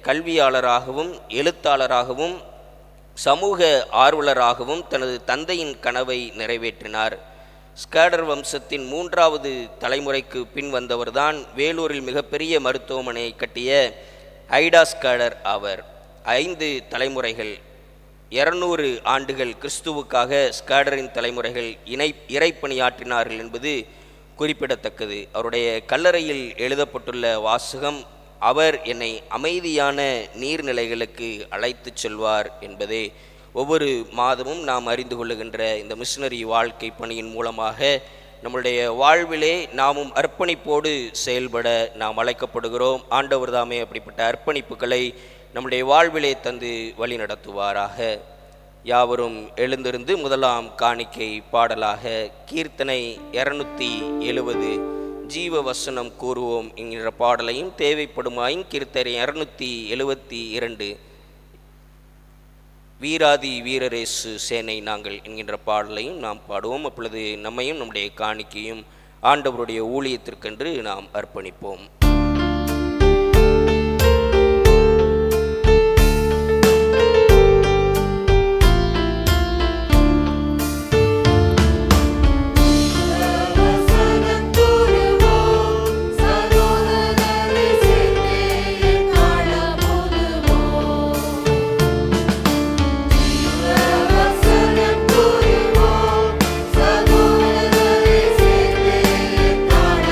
கல்வியாளராகவும் எழுத்தாளராகவும் சமூக ஆர்வலராகவும் தனது தந்தையின் கனவை நிறைவேற்றினார். ஸ்காடர் வம்சத்தின் 3வது தலைமுறைக்கு பின் வந்தவர்தான் வேலூரில் மிகப்பெரிய மருத்துவமனையை கட்டிய ஐடா ஸ்காடர் ஆவர். 5 தலைமுறைகள் 200 ஆண்டுகள் கிறிஸ்துவுக்காக ஸ்காடரின் தலைமுறைகள் இறைப்பணியாற்றினார்கள் என்பது குறிப்பிடத்தக்கது. அவருடைய கல்லறையில் எழுதப்பட்டுள்ள வாசகம், அவர் என்னை அமைதியான நீர்நிலைகளுக்கு அழைத்து செல்வார் என்பதே. ஒவ்வொரு மாதமும் நாம் அறிந்து கொள்ளுகின்ற இந்த மிஷனரி வாழ்க்கை பணியின் மூலமாக நம்முடைய வாழ்விலே நாமும் அர்ப்பணிப்போடு செயல்பட நாம் அழைக்கப்படுகிறோம். ஆண்டவர் தாமே அப்படிப்பட்ட அர்ப்பணிப்புகளை நம்முடைய வாழ்விலே தந்து வழி நடத்துவாராக. யாவரும் எழுந்திருந்து முதலாம் காணிக்கை பாடலாக கீர்த்தனை 270 ஜீவ வசனம் கூறுவோம் என்கிற பாடலையும், தேவைப்படுமாயின் கீர்த்தனை 272 வீராதி வீரரேசு சேனை நாங்கள் என்கின்ற பாடலையும் நாம் பாடுவோம். அப்பொழுது நம்மையும் நம்முடைய காணிக்கையும் ஆண்டவருடைய ஊழியத்திற்கென்று நாம் அர்ப்பணிப்போம். சகோதரரே சேர்ந்து காண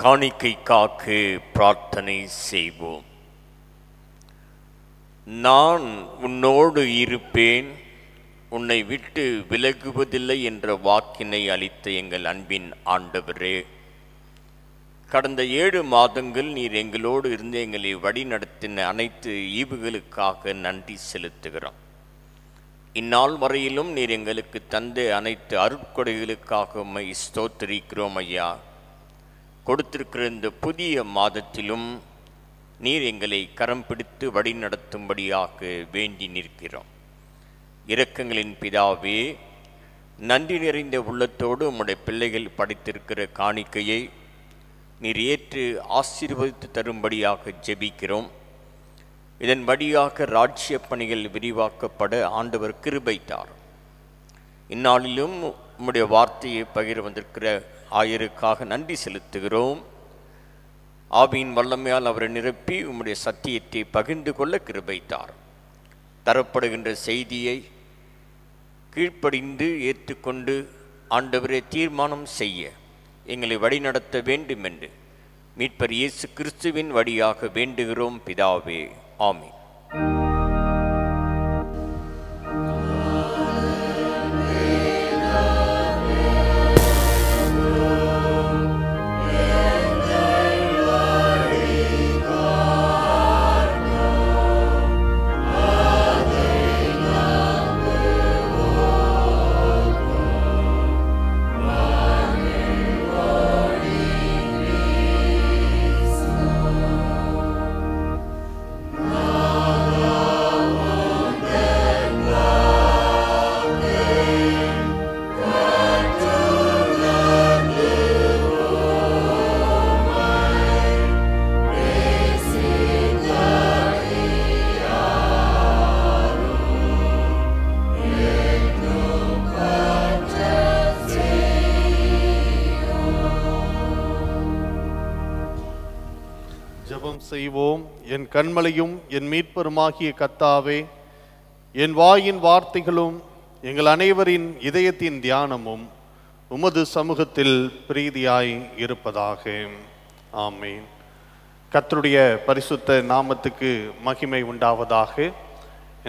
காணிக்கைக்காக பிரார்த்தனை செய்வோம். நான் உன்னோடு இருப்பேன், உன்னை விட்டு விலகுவதில்லை என்ற வாக்கினை அளித்த எங்கள் அன்பின் ஆண்டவரே, கடந்த 7 மாதங்கள் நீர் எங்களோடு இருந்து எங்களை வழிநடத்தின அனைத்து ஈவுகளுக்காக நன்றி செலுத்துகிறோம். இந்நாள் வரையிலும் நீர் எங்களுக்கு தந்த அனைத்து அருட்கொடைகளுக்காக உம்மை ஸ்தோத்திரிக்கிறோம் ஐயா. கொடுத்திருக்கிற இந்த புதிய மாதத்திலும் நீர் எங்களை கரம் பிடித்து வழிநடத்தும்படியாக வேண்டி நிற்கிறோம். இரக்கங்களின் பிதாவே, நன்றி நிறைந்த உள்ளத்தோடு உம்முடைய பிள்ளைகள் படைத்திருக்கிற காணிக்கையை நீர் ஏற்று ஆசீர்வதித்து தரும்படியாக ஜெபிக்கிறோம். இதன் வழியாக ராஜ்ய பணிகள் விரிவாக்கப்பட ஆண்டவர் கிருபை தார். இந்நாளிலும் உம்முடைய வார்த்தையை பகிர வந்திருக்கிற ஆயருக்காக நன்றி செலுத்துகிறோம். ஆவியின் வல்லமையால் அவரை நிரப்பி உம்முடைய சத்தியத்தை பகிர்ந்து கொள்ள கிருபை தார். தரப்படுகின்ற செய்தியை கீழ்ப்படிந்து ஏற்றுக்கொண்டு ஆண்டவரை தீர்மானம் செய்ய எங்களை வழிநடத்த வேண்டும் என்று மீட்பர் இயேசு கிறிஸ்துவின் வழியாக வேண்டுகிறோம் பிதாவே, ஆமென். செய்வோம். என் கண்மலையும் என் மீட்பருமாகிய கர்த்தாவே, என் வாயின் வார்த்தைகளும் எங்கள் அனைவரின் இதயத்தின் தியானமும் உமது சமூகத்தில் பிரீதியாய் இருப்பதாக. ஆமீன். கர்த்தருடைய பரிசுத்த நாமத்துக்கு மகிமை உண்டாவதாக.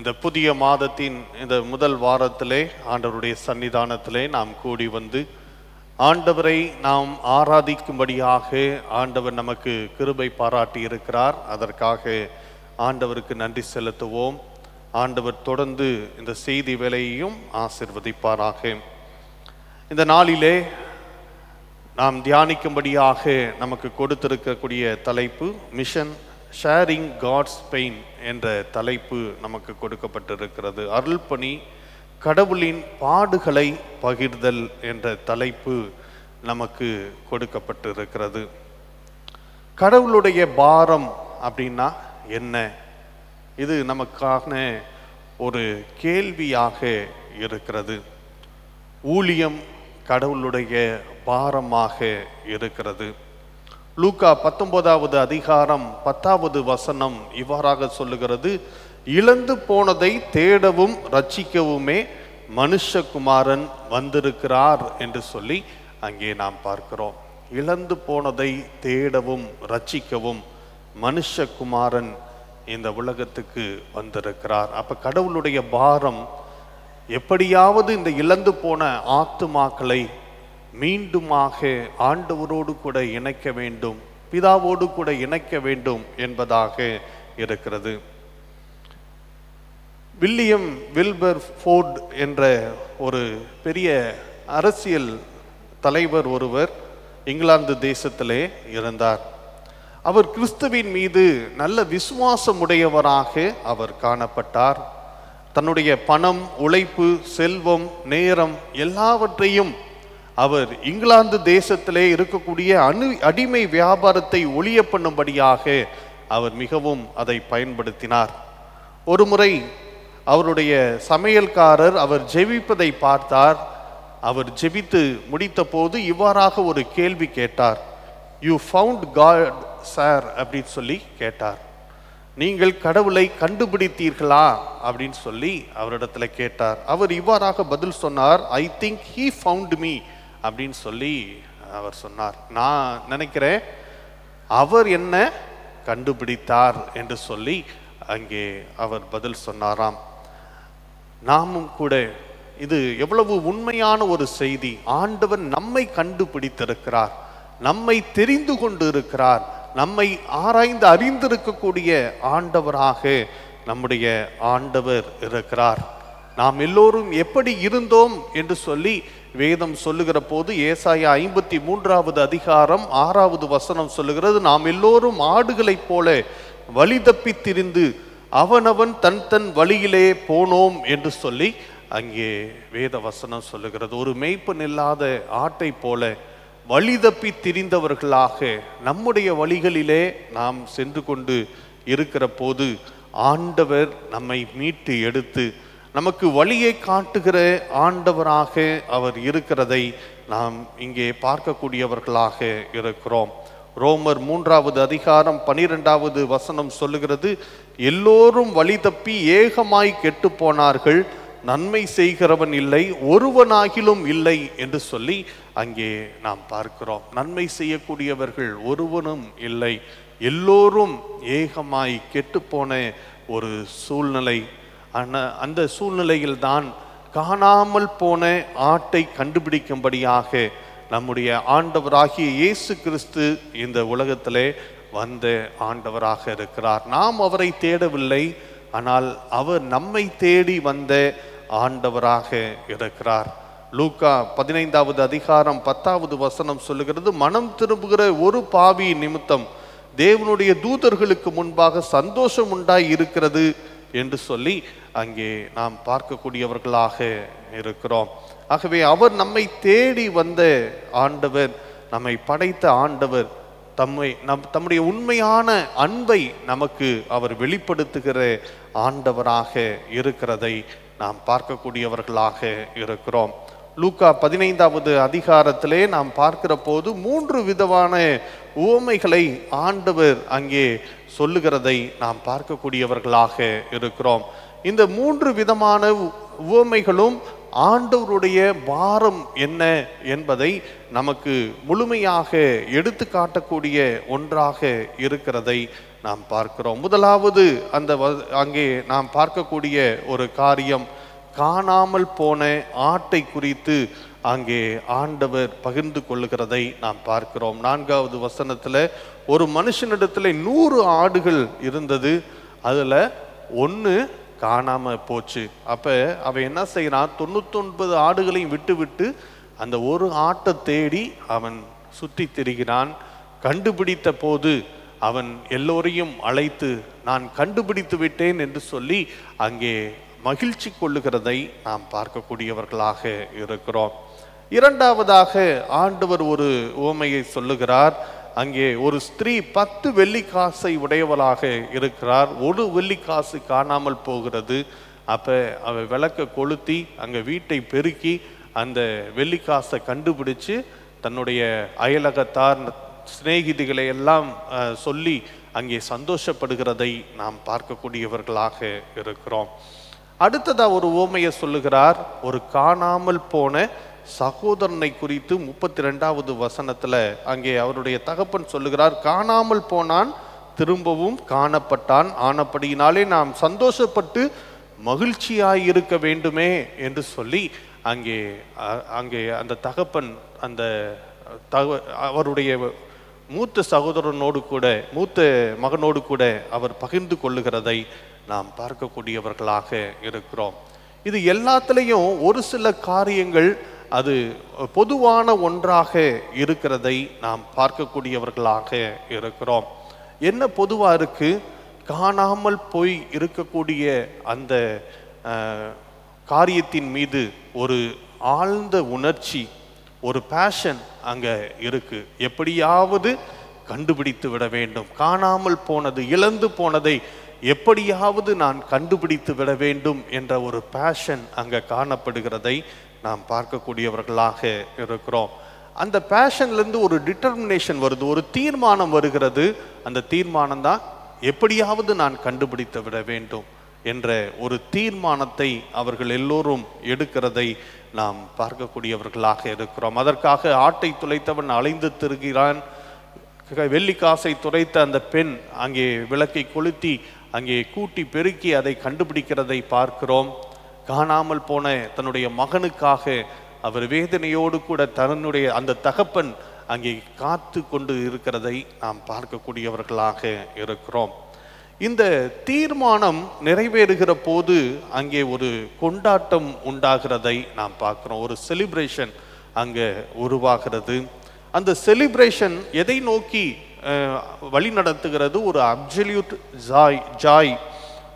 இந்த புதிய மாதத்தின் இந்த முதல் வாரத்திலே ஆண்டவருடைய சன்னிதானத்திலே நாம் கூடி வந்து ஆண்டவரை நாம் ஆராதிக்கும்படியாக ஆண்டவர் நமக்கு கிருபை பாராட்டி இருக்கிறார். அதற்காக ஆண்டவருக்கு நன்றி செலுத்துவோம். ஆண்டவர் தொடர்ந்து இந்த செய்தி வேலையையும் ஆசீர்வதிப்பாராக. இந்த நாளிலே நாம் தியானிக்கும்படியாக நமக்கு கொடுத்திருக்கக்கூடிய தலைப்பு மிஷன் ஷேரிங் காட்ஸ் பெயின் என்ற தலைப்பு நமக்கு கொடுக்கப்பட்டிருக்கிறது. அருள்பணி கடவுளின் பாடுகளை பகிர்தல் என்ற தலைப்பு நமக்கு கொடுக்கப்பட்டிருக்கிறது. கடவுளுடைய பாரம் அப்படின்னா என்ன? இது நமக்கான ஒரு கேள்வியாக இருக்கிறது. ஊழியம் கடவுளுடைய பாரமாக இருக்கிறது. லூக்கா 19வது அதிகாரம் 10வது வசனம் இவ்வாறாக சொல்லுகிறது, இழந்து போனதை தேடவும் ரட்சிக்கவுமே மனுஷகுமாரன் வந்திருக்கிறார் என்று சொல்லி அங்கே நாம் பார்க்கிறோம். இழந்து போனதை தேடவும் ரட்சிக்கவும் மனுஷகுமாரன் இந்த உலகத்துக்கு வந்திருக்கிறார். அப்ப கடவுளுடைய பாரம் எப்படியாவது இந்த இழந்து போன ஆத்துமாக்களை மீண்டுமாக ஆண்டவரோடு கூட இணைக்க வேண்டும், பிதாவோடு கூட இணைக்க வேண்டும் என்பதாக இருக்கிறது. வில்லியம் வில்பர் ஃபோர்ட் என்ற ஒரு பெரிய அரசியல் தலைவர் ஒருவர் இங்கிலாந்து தேசத்திலே இருந்தார். அவர் கிறிஸ்துவின் மீது நல்ல விசுவாசம் உடையவராக அவர் காணப்பட்டார். தன்னுடைய பணம், உழைப்பு, செல்வம், நேரம் எல்லாவற்றையும் அவர் இங்கிலாந்து தேசத்திலே இருக்கக்கூடிய அடிமை வியாபாரத்தை ஒழிய பண்ணும்படியாக அவர் மிகவும் அதை பயன்படுத்தினார். ஒரு முறை அவருடைய சமையல்காரர் அவர் ஜெபிப்பதை பார்த்தார். அவர் ஜெபித்து முடித்த போது இவ்வாறாக ஒரு கேள்வி கேட்டார். யூ ஃபவுண்ட் காட் சார் அப்படின்னு சொல்லி கேட்டார். நீங்கள் கடவுளை கண்டுபிடித்தீர்களா அப்படின்னு சொல்லி அவரிடத்துல கேட்டார். அவர் இவ்வாறாக பதில் சொன்னார், I think he found me அப்படின்னு சொல்லி அவர் சொன்னார். நான் நினைக்கிறேன் அவர் என்ன கண்டுபிடித்தார் என்று சொல்லி அங்கே அவர் பதில் சொன்னாராம். நாமும் கூட, இது எவ்வளவு உண்மையான ஒரு செய்தி. ஆண்டவர் நம்மை கண்டுபிடித்திருக்கிறார், நம்மை தெரிந்து கொண்டு இருக்கிறார், நம்மை ஆராய்ந்து அறிந்திருக்கக்கூடிய ஆண்டவராக நம்முடைய ஆண்டவர் இருக்கிறார். நாம் எல்லோரும் எப்படி இருந்தோம் என்று சொல்லி வேதம் சொல்லுகிற போது ஏசாயா 53வது அதிகாரம் 6வது வசனம் சொல்லுகிறது, நாம் எல்லோரும் ஆடுகளைப் போல வழி தப்பி திரிந்து அவனவன் தன் தன் வழியிலே போனோம் என்று சொல்லி அங்கே வேத வசனம் சொல்லுகிறது. ஒரு மேய்ப்பன் இல்லாத ஆட்டை போல வழி தப்பி திரிந்தவர்களாக நம்முடைய வழிகளிலே நாம் சென்று கொண்டு இருக்கிற போது ஆண்டவர் நம்மை மீட்டு எடுத்து நமக்கு வழியை காட்டுகிற ஆண்டவராக அவர் இருக்கிறதை நாம் இங்கே பார்க்கக்கூடியவர்களாக இருக்கிறோம். ரோமர் 3வது அதிகாரம் 12வது வசனம் சொல்லுகிறது, எல்லோரும் வழி தப்பி ஏகமாய் கெட்டு போனார்கள், நன்மை செய்கிறவன் இல்லை, ஒருவனாகிலும் இல்லை என்று சொல்லி அங்கே நாம் பார்க்கிறோம். நன்மை செய்யக்கூடியவர்கள் ஒருவனும் இல்லை, எல்லோரும் ஏகமாய் கெட்டுப்போன ஒரு சூழ்நிலை. அந்த சூழ்நிலையில்தான் காணாமல் போன ஆட்டை கண்டுபிடிக்கும்படியாக நம்முடைய ஆண்டவராகிய இயேசு கிறிஸ்து இந்த உலகத்திலே வந்த ஆண்டவராக இருக்கிறார். நாம் அவரை தேடவில்லை, ஆனால் அவர் நம்மை தேடி வந்த ஆண்டவராக இருக்கிறார். லூக்கா 15வது அதிகாரம் 10வது வசனம் சொல்லுகிறது, மனம் திரும்புகிற ஒரு பாவி நிமித்தம் தேவனுடைய தூதர்களுக்கு முன்பாக சந்தோஷம் உண்டாய் இருக்கிறது என்று சொல்லி அங்கே நாம் பார்க்கக்கூடியவர்களாக இருக்கிறோம். ஆகவே அவர் நம்மை தேடி வந்த ஆண்டவர், நம்மை படைத்த ஆண்டவர், தம்முடைய உண்மையான அன்பை நமக்கு அவர் வெளிப்படுத்துகிற ஆண்டவராக இருக்கிறதை நாம் பார்க்கக்கூடியவர்களாக இருக்கிறோம். லூக்கா 15வது அதிகாரத்திலே நாம் பார்க்கிற போது 3 விதமான உவமைகளை ஆண்டவர் அங்கே சொல்லுகிறதை நாம் பார்க்கக்கூடியவர்களாக இருக்கிறோம். இந்த 3 விதமான உவமைகளும் ஆண்டவருடைய பாரம் என்ன என்பதை நமக்கு முழுமையாக எடுத்து காட்டக்கூடிய ஒன்றாக இருக்கிறதை நாம் பார்க்கிறோம். முதலாவது அங்கே நாம் பார்க்கக்கூடிய ஒரு காரியம், காணாமல் போன ஆட்டை குறித்து அங்கே ஆண்டவர் பகிர்ந்து கொள்ளுகிறதை நாம் பார்க்கிறோம். 4வது வசனத்தில், ஒரு மனுஷனிடத்தில் 100 ஆடுகள் இருந்தது, அதில் 1 காணாம போச்சு. அப்ப அவன் என்ன செய்யறான், 99 ஆடுகளையும் விட்டு அந்த ஒரு ஆட்டை தேடி அவன் சுற்றி திரிகிறான். கண்டுபிடித்த போது அவன் எல்லோரையும் அழைத்து, நான் கண்டுபிடித்து விட்டேன் என்று சொல்லி அங்கே மகிழ்ச்சி கொள்ளுகிறதை நாம் பார்க்கக்கூடியவர்களாக இருக்கிறோம். இரண்டாவதாக ஆண்டவர் ஒரு உவமையை சொல்லுகிறார். அங்கே ஒரு ஸ்திரீ 10 வெள்ளிக்காசை உடையவளாக இருக்கிறார். 1 வெள்ளிக்காசு காணாமல் போகிறது. அப்ப அவ விளக்க கொளுத்தி அங்க வீட்டை பெருக்கி அந்த வெள்ளிக்காசை கண்டுபிடிச்சு தன்னுடைய அயலகத்தார் சிநேகிதிகளை எல்லாம் சொல்லி அங்கே சந்தோஷப்படுகிறதை நாம் பார்க்கக்கூடியவர்களாக இருக்கிறோம். அடுத்ததா ஒரு உவமையை சொல்லுகிறார். ஒரு காணாமல் போன சகோதரனை குறித்து 32வது வசனத்துல அங்கே அவருடைய தகப்பன் சொல்லுகிறார், காணாமல் போனான், திரும்பவும் காணப்பட்டான், ஆனபடியினாலே நாம் சந்தோஷப்பட்டு மகிழ்ச்சியாய் இருக்க வேண்டுமே என்று சொல்லி அங்கே அந்த தகப்பன் அந்த அவருடைய மூத்த சகோதரனோடு கூட, மூத்த மகனோடு கூட அவர் பகிர்ந்து கொள்ளுகிறதை நாம் பார்க்கக்கூடியவர்களாக இருக்கிறோம். இது எல்லாத்திலையும் ஒரு சில காரியங்கள் அது பொதுவான ஒன்றாக இருக்கிறதை நாம் பார்க்கக்கூடியவர்களாக இருக்கிறோம். என்ன பொதுவா இருக்கு? காணாமல் போய் இருக்கக்கூடிய அந்த காரியத்தின் மீது ஒரு ஆழ்ந்த உணர்ச்சி, ஒரு பேஷன் அங்க இருக்கு. எப்படியாவது கண்டுபிடித்து விட வேண்டும், காணாமல் போனது, இழந்து போனதை எப்படியாவது நான் கண்டுபிடித்து விட வேண்டும் என்ற ஒரு பேஷன் அங்க காணப்படுகிறதை நாம் பார்க்கக்கூடியவர்களாக இருக்கிறோம். அந்த பேஷன்லேருந்து ஒரு டிட்டர்மினேஷன் வருது, ஒரு தீர்மானம் வருகிறது. அந்த தீர்மானம் தான் எப்படியாவது நான் கண்டுபிடித்து விட வேண்டும் என்ற ஒரு தீர்மானத்தை அவர்கள் எல்லோரும் எடுக்கிறதை நாம் பார்க்கக்கூடியவர்களாக இருக்கிறோம். அதற்காக ஆட்டை துளைத்தவன் அலைந்து திரிகிறான், வெள்ளிக்காசை துரைத்த அந்த பெண் அங்கே விளக்கை கொளுத்தி அங்கே கூட்டி பெருக்கி அதை கண்டுபிடிக்கிறதை பார்க்கிறோம். காணாமல் போன தன்னுடைய மகனுக்காக அவர் வேதனையோடு கூட தன்னுடைய அந்த தகப்பன் அங்கே காத்து கொண்டு இருக்கிறதை நாம் பார்க்கக்கூடியவர்களாக இருக்கிறோம். இந்த தீர்மானம் நிறைவேறுகிற போது அங்கே ஒரு கொண்டாட்டம் உண்டாகிறதை நாம் பார்க்கிறோம். ஒரு செலிப்ரேஷன் அங்கே உருவாகிறது. அந்த செலிப்ரேஷன் எதை நோக்கி வழி நடத்துகிறது? ஒரு அப்சல்யூட் ஜாய்,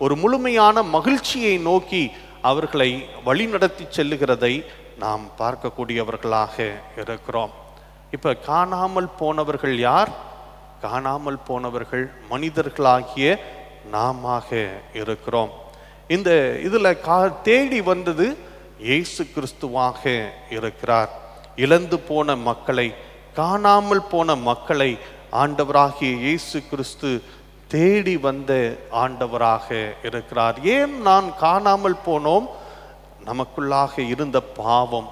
ஒரு முழுமையான மகிழ்ச்சியை நோக்கி அவர்களை வழி நடத்தி செல்லுகிறதை நாம் பார்க்கக்கூடியவர்களாக இருக்கிறோம். இப்ப காணாமல் போனவர்கள் யார்? காணாமல் போனவர்கள் மனிதர்களாகிய நாமாக இருக்கிறோம். இந்த இதுல தேடி வந்தது இயேசு கிறிஸ்துவாக இருக்கிறார். இழந்து போன மக்களை, காணாமல் போன மக்களை ஆண்டவராகிய இயேசு கிறிஸ்து தேடி வந்த ஆண்டவராக இருக்கிறார். ஏன் நான் காணாமல் போனோம்? நமக்குள்ளாக இருந்த பாவம்,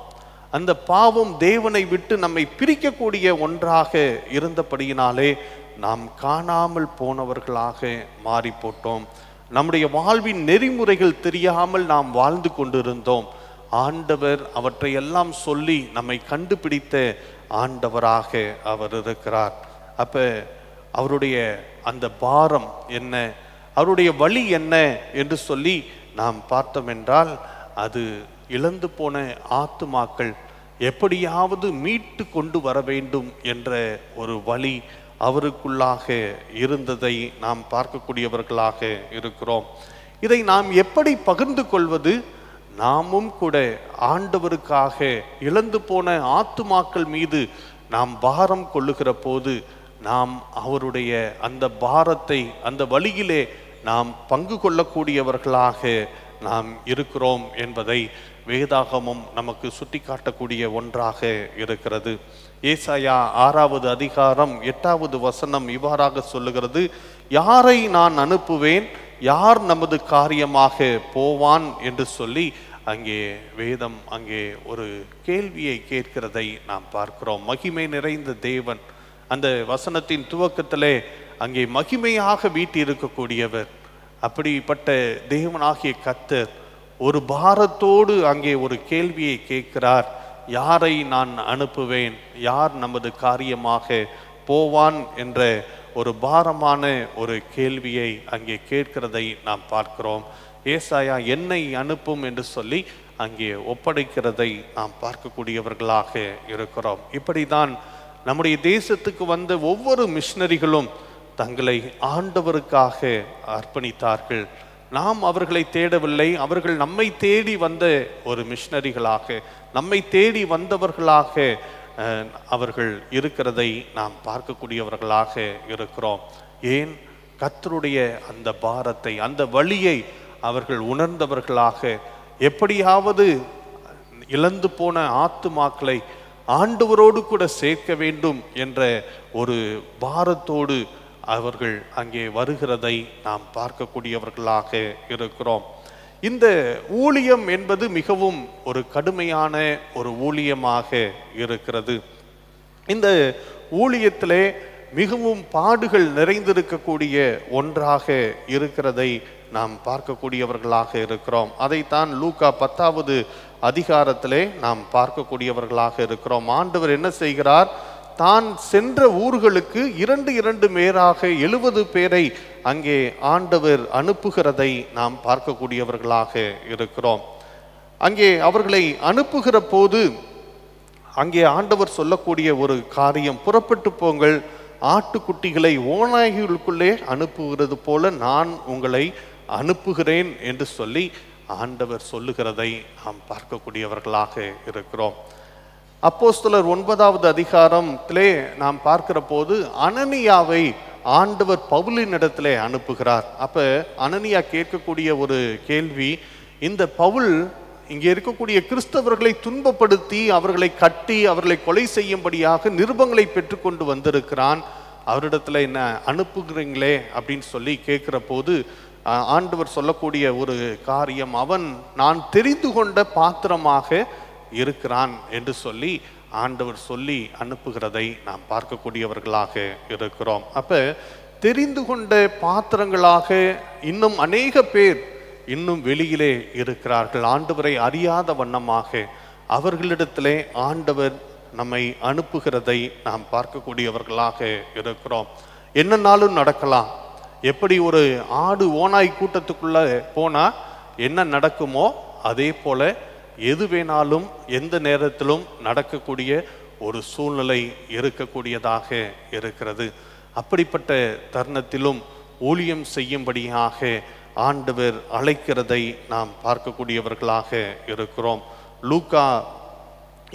அந்த பாவம் தேவனை விட்டு நம்மை பிரிக்கக்கூடிய ஒன்றாக இருந்தபடியினாலே நாம் காணாமல் போனவர்களாக மாறி போட்டோம். நம்முடைய வாழ்வின் நெறிமுறைகள் தெரியாமல் நாம் வாழ்ந்து கொண்டிருந்தோம். ஆண்டவர் அவற்றை எல்லாம் சொல்லி நம்மை கண்டுபிடித்த ஆண்டவராக அவர் இருக்கிறார். அப்ப அவருடைய அந்த பாரம் என்ன, அவருடைய வழி என்ன என்று சொல்லி நாம் பார்த்தோம் என்றால், அது இழந்து போன ஆத்துமாக்கள் எப்படியாவது மீட்டு கொண்டு வர வேண்டும் என்ற ஒரு வழி அவருக்குள்ளாக இருந்ததை நாம் பார்க்கக்கூடியவர்களாக இருக்கிறோம். இதை நாம் எப்படி பகிர்ந்து கொள்வது? நாமும் கூட ஆண்டவருக்காக இழந்து போன ஆத்துமாக்கள் மீது நாம் பாரம் கொள்ளுகிற போது நாம் அவருடைய அந்த பாரத்தை, அந்த வழியிலே நாம் பங்கு கொள்ளக்கூடியவர்களாக நாம் இருக்கிறோம் என்பதை வேதாகமம் நமக்கு சுட்டி காட்டக்கூடிய ஒன்றாக இருக்கிறது. ஏசாயா 6வது அதிகாரம் 8வது வசனம் இவ்வாறாக சொல்லுகிறது, யாரை நான் அனுப்புவேன், யார் நமது காரியமாக போவான் என்று சொல்லி அங்கே வேதம் அங்கே ஒரு கேள்வியை கேட்கிறதை நாம் பார்க்கிறோம். மகிமை நிறைந்த தேவன், அந்த வசனத்தின் துவக்கத்திலே அங்கே மகிமையாக வீட்டி இருக்கக்கூடியவர், அப்படிப்பட்ட தேவனாகிய கர்த்தர் ஒரு பாரத்தோடு அங்கே ஒரு கேள்வியை கேட்கிறார். யாரை நான் அனுப்புவேன், யார் நமது காரியமாக போவான் என்ற ஒரு பாரமான ஒரு கேள்வியை அங்கே கேட்கிறதை நாம் பார்க்கிறோம். ஏசாயா என்னை அனுப்பும் என்று சொல்லி அங்கே ஒப்படைக்கிறதை நாம் பார்க்கக்கூடியவர்களாக இருக்கிறோம். இப்படிதான் நம்முடைய தேசத்துக்கு வந்த ஒவ்வொரு மிஷனரிகளும் தங்களை ஆண்டவருக்காக அர்ப்பணித்தார்கள். நாம் அவர்களை தேடவில்லை, அவர்கள் நம்மை தேடி வந்த ஒரு மிஷனரிகளாக, நம்மை தேடி வந்தவர்களாக அவர்கள் இருக்கிறதை நாம் பார்க்கக்கூடியவர்களாக இருக்கிறோம். ஏன்? கர்த்தருடைய அந்த பாரத்தை, அந்த வழியை அவர்கள் உணர்ந்தவர்களாக, எப்படியாவது இழந்து போன ஆத்துமாக்களை ஆண்டவரோடு கூட சேர்க்க வேண்டும் என்ற ஒரு பாரத்தோடு அவர்கள் அங்கே வருகிறதை நாம் பார்க்கக்கூடியவர்களாக இருக்கிறோம். இந்த ஊழியம் என்பது மிகவும் ஒரு கடுமையான ஒரு ஊழியமாக இருக்கிறது. இந்த ஊழியத்திலே மிகவும் பாடுகள் நிறைந்திருக்கக்கூடிய ஒன்றாக இருக்கிறதை நாம் பார்க்கக்கூடியவர்களாக இருக்கிறோம். அதைத்தான் லூக்கா 10வது அதிகாரத்திலே நாம் பார்க்கக்கூடியவர்களாக இருக்கிறோம். ஆண்டவர் என்ன செய்கிறார்? தான் சென்ற ஊர்களுக்கு 2 மேராக 70 பேரை அங்கே ஆண்டவர் அனுப்புகிறதை நாம் பார்க்கக்கூடியவர்களாக இருக்கிறோம். அங்கே அவர்களை அனுப்புகிற போது அங்கே ஆண்டவர் சொல்லக்கூடிய ஒரு காரியம், புறப்பட்டு போங்கள், ஆட்டுக்குட்டிகளை ஓநாய்களுக்குள்ளே அனுப்புகிறது போல நான் உங்களை அனுப்புகிறேன் என்று சொல்லி ஆண்டவர் சொல்லுகிறதை நாம் பார்க்கக்கூடியவர்களாக இருக்கிறோம். அப்போஸ்தலர் 9வது அதிகாரத்திலே நாம் பார்க்கிற போது அனனியாவை ஆண்டவர் பவுலின் இடத்திலே அனுப்புகிறார். அப்ப அனனியா கேட்கக்கூடிய ஒரு கேள்வி, இந்த பவுல் இங்கே இருக்கக்கூடிய கிறிஸ்தவர்களை துன்பப்படுத்தி அவர்களை கட்டி அவர்களை கொலை செய்யும்படியாக நிருபங்களை பெற்றுக்கொண்டு வந்திருக்கிறான், அவரிடத்துல என்ன அனுப்புகிறீங்களே அப்படின்னு சொல்லி கேட்கிற போது ஆண்டவர் சொல்லக்கூடிய ஒரு காரியம், அவன் நான் தெரிந்து கொண்ட பாத்திரமாக இருக்கிறான் என்று சொல்லி ஆண்டவர் சொல்லி அனுப்புகிறதை நாம் பார்க்கக்கூடியவர்களாக இருக்கிறோம். அப்ப தெரிந்து கொண்ட பாத்திரங்களாக இன்னும் அநேக பேர் இன்னும் வெளியிலே இருக்கிறார்கள். ஆண்டவரை அறியாத வண்ணமாக அவர்களிடத்திலே ஆண்டவர் நம்மை அனுப்புகிறதை நாம் பார்க்கக்கூடியவர்களாக இருக்கிறோம். என்னன்னாலும் நடக்கலாம். எப்படி ஒரு ஆடு ஓநாய் கூட்டத்துக்குள்ள போனா என்ன நடக்குமோ அதே போல எது வேணாலும் எந்த நேரத்திலும் நடக்கக்கூடிய ஒரு சூழ்நிலை இருக்கக்கூடியதாக இருக்கிறது. அப்படிப்பட்ட தருணத்திலும் ஊழியம் செய்யும்படியாக ஆண்டவர் அழைக்கிறதை நாம் பார்க்கக்கூடியவர்களாக இருக்கிறோம். லூக்கா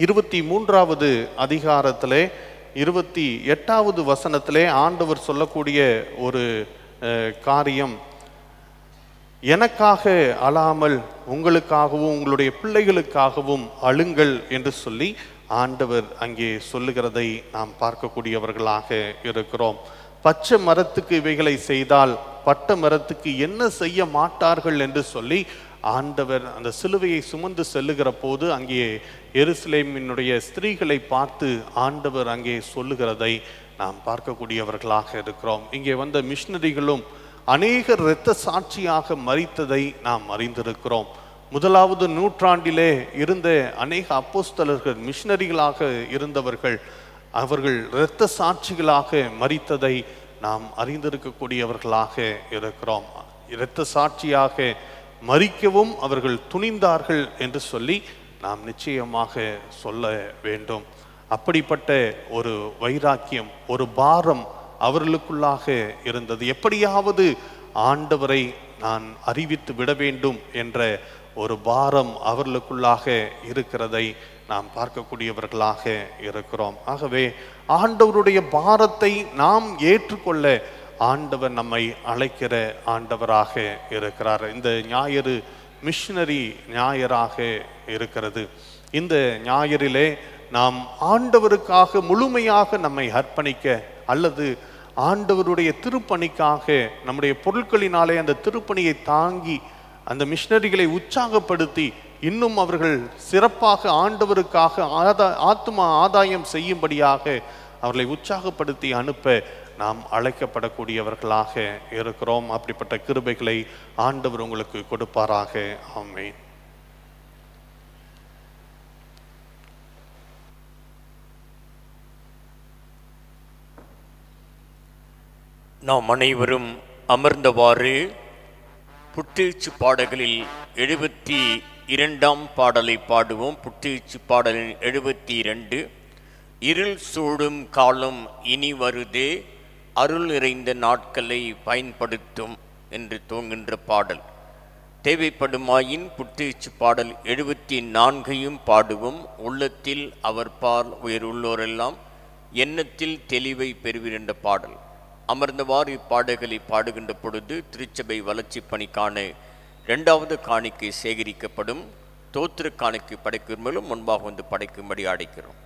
23வது அதிகாரத்திலே 28வது வசனத்திலே ஆண்டவர் சொல்லக்கூடிய ஒரு காரியம், எனக்காக அழாமல் உங்களுக்காகவும் உங்களுடைய பிள்ளைகளுக்காகவும் அழுங்கள் என்று சொல்லி ஆண்டவர் அங்கே சொல்லுகிறதை நாம் பார்க்கக்கூடியவர்களாக இருக்கிறோம். பச்சை மரத்துக்கு இவைகளை செய்தால் பட்ட மரத்துக்கு என்ன செய்ய மாட்டார்கள் என்று சொல்லி ஆண்டவர் அந்த சிலுவையை சுமந்து செல்லுகிற போது அங்கே எருசலேமினுடைய ஸ்திரீகளை பார்த்து ஆண்டவர் அங்கே சொல்லுகிறதை நாம் பார்க்கக்கூடியவர்களாக இருக்கிறோம். இங்கே வந்த மிஷனரிகளும் அநேக இரத்த சாட்சியாக மரித்ததை நாம் அறிந்திருக்கிறோம். 1வது நூற்றாண்டிலே இருந்த அநேக அப்போஸ்தலர்கள் மிஷனரிகளாக இருந்தவர்கள், அவர்கள் இரத்த சாட்சிகளாக மரித்ததை நாம் அறிந்திருக்கக்கூடியவர்களாக இருக்கிறோம். இரத்த சாட்சியாக மரிக்கவும் அவர்கள் துணிந்தார்கள் என்று சொல்லி நாம் நிச்சயமாக சொல்ல வேண்டும். அப்படிப்பட்ட ஒரு வைராக்கியம், ஒரு பாரம் அவர்களுக்குள்ளாக இருந்தது. எப்படியாவது ஆண்டவரை நான் அறிவித்து விட வேண்டும் என்ற ஒரு பாரம் அவர்களுக்குள்ளாக இருக்கிறதை நாம் பார்க்கக்கூடியவர்களாக இருக்கிறோம். ஆகவே ஆண்டவருடைய பாரத்தை நாம் ஏற்றுக்கொள்ள ஆண்டவர் நம்மை அழைக்கிற ஆண்டவராக இருக்கிறார். இந்த ஞாயிறு மிஷனரி ஞாயிறாக இருக்கிறது. இந்த ஞாயிறிலே நாம் ஆண்டவருக்காக முழுமையாக நம்மை அர்ப்பணிக்க அல்லது ஆண்டவருடைய திருப்பணிக்காக நம்முடைய பொருட்களினாலே அந்த திருப்பணியை தாங்கி அந்த மிஷனரிகளை உற்சாகப்படுத்தி இன்னும் அவர்கள் சிறப்பாக ஆண்டவருக்காக ஆத்தும ஆதாயம் செய்யும்படியாக அவர்களை உற்சாகப்படுத்தி அனுப்ப நாம் அழைக்கப்படக்கூடியவர்களாக இருக்கிறோம். அப்படிப்பட்ட கிருபைகளை ஆண்டவர் உங்களுக்கு கொடுப்பாராக. ஆமென். நாம் அனைவரும் அமர்ந்தவாறு புத்தெழுச்சி பாடல்களில் 72ஆம் பாடலை பாடுவோம். புத்தெழுச்சி பாடலின் 72, இருள் சூடும் காலம் இனி வருதே, அருள் நிறைந்த நாட்களை பயன்படுத்தும் என்று தோங்குகின்ற பாடல். தேவைப்படுமாயின் புத்தெழுச்சி பாடல் 74ஐயும் பாடுவோம். உள்ளத்தில் அவர் பால் உயர் உள்ளோரெல்லாம் எண்ணத்தில் தெளிவை பெறுவீர் என்ற பாடல். அமர்ந்தவாறு இப்பாடல்களை பாடுகின்ற பொழுது திருச்சபை வளர்ச்சி பணிக்கான 2வது காணிக்கை சேகரிக்கப்படும். தோத்திர காணிக்கை படைக்கும் முன்பாக வந்து படைக்கும்படி அழைக்கிறோம்.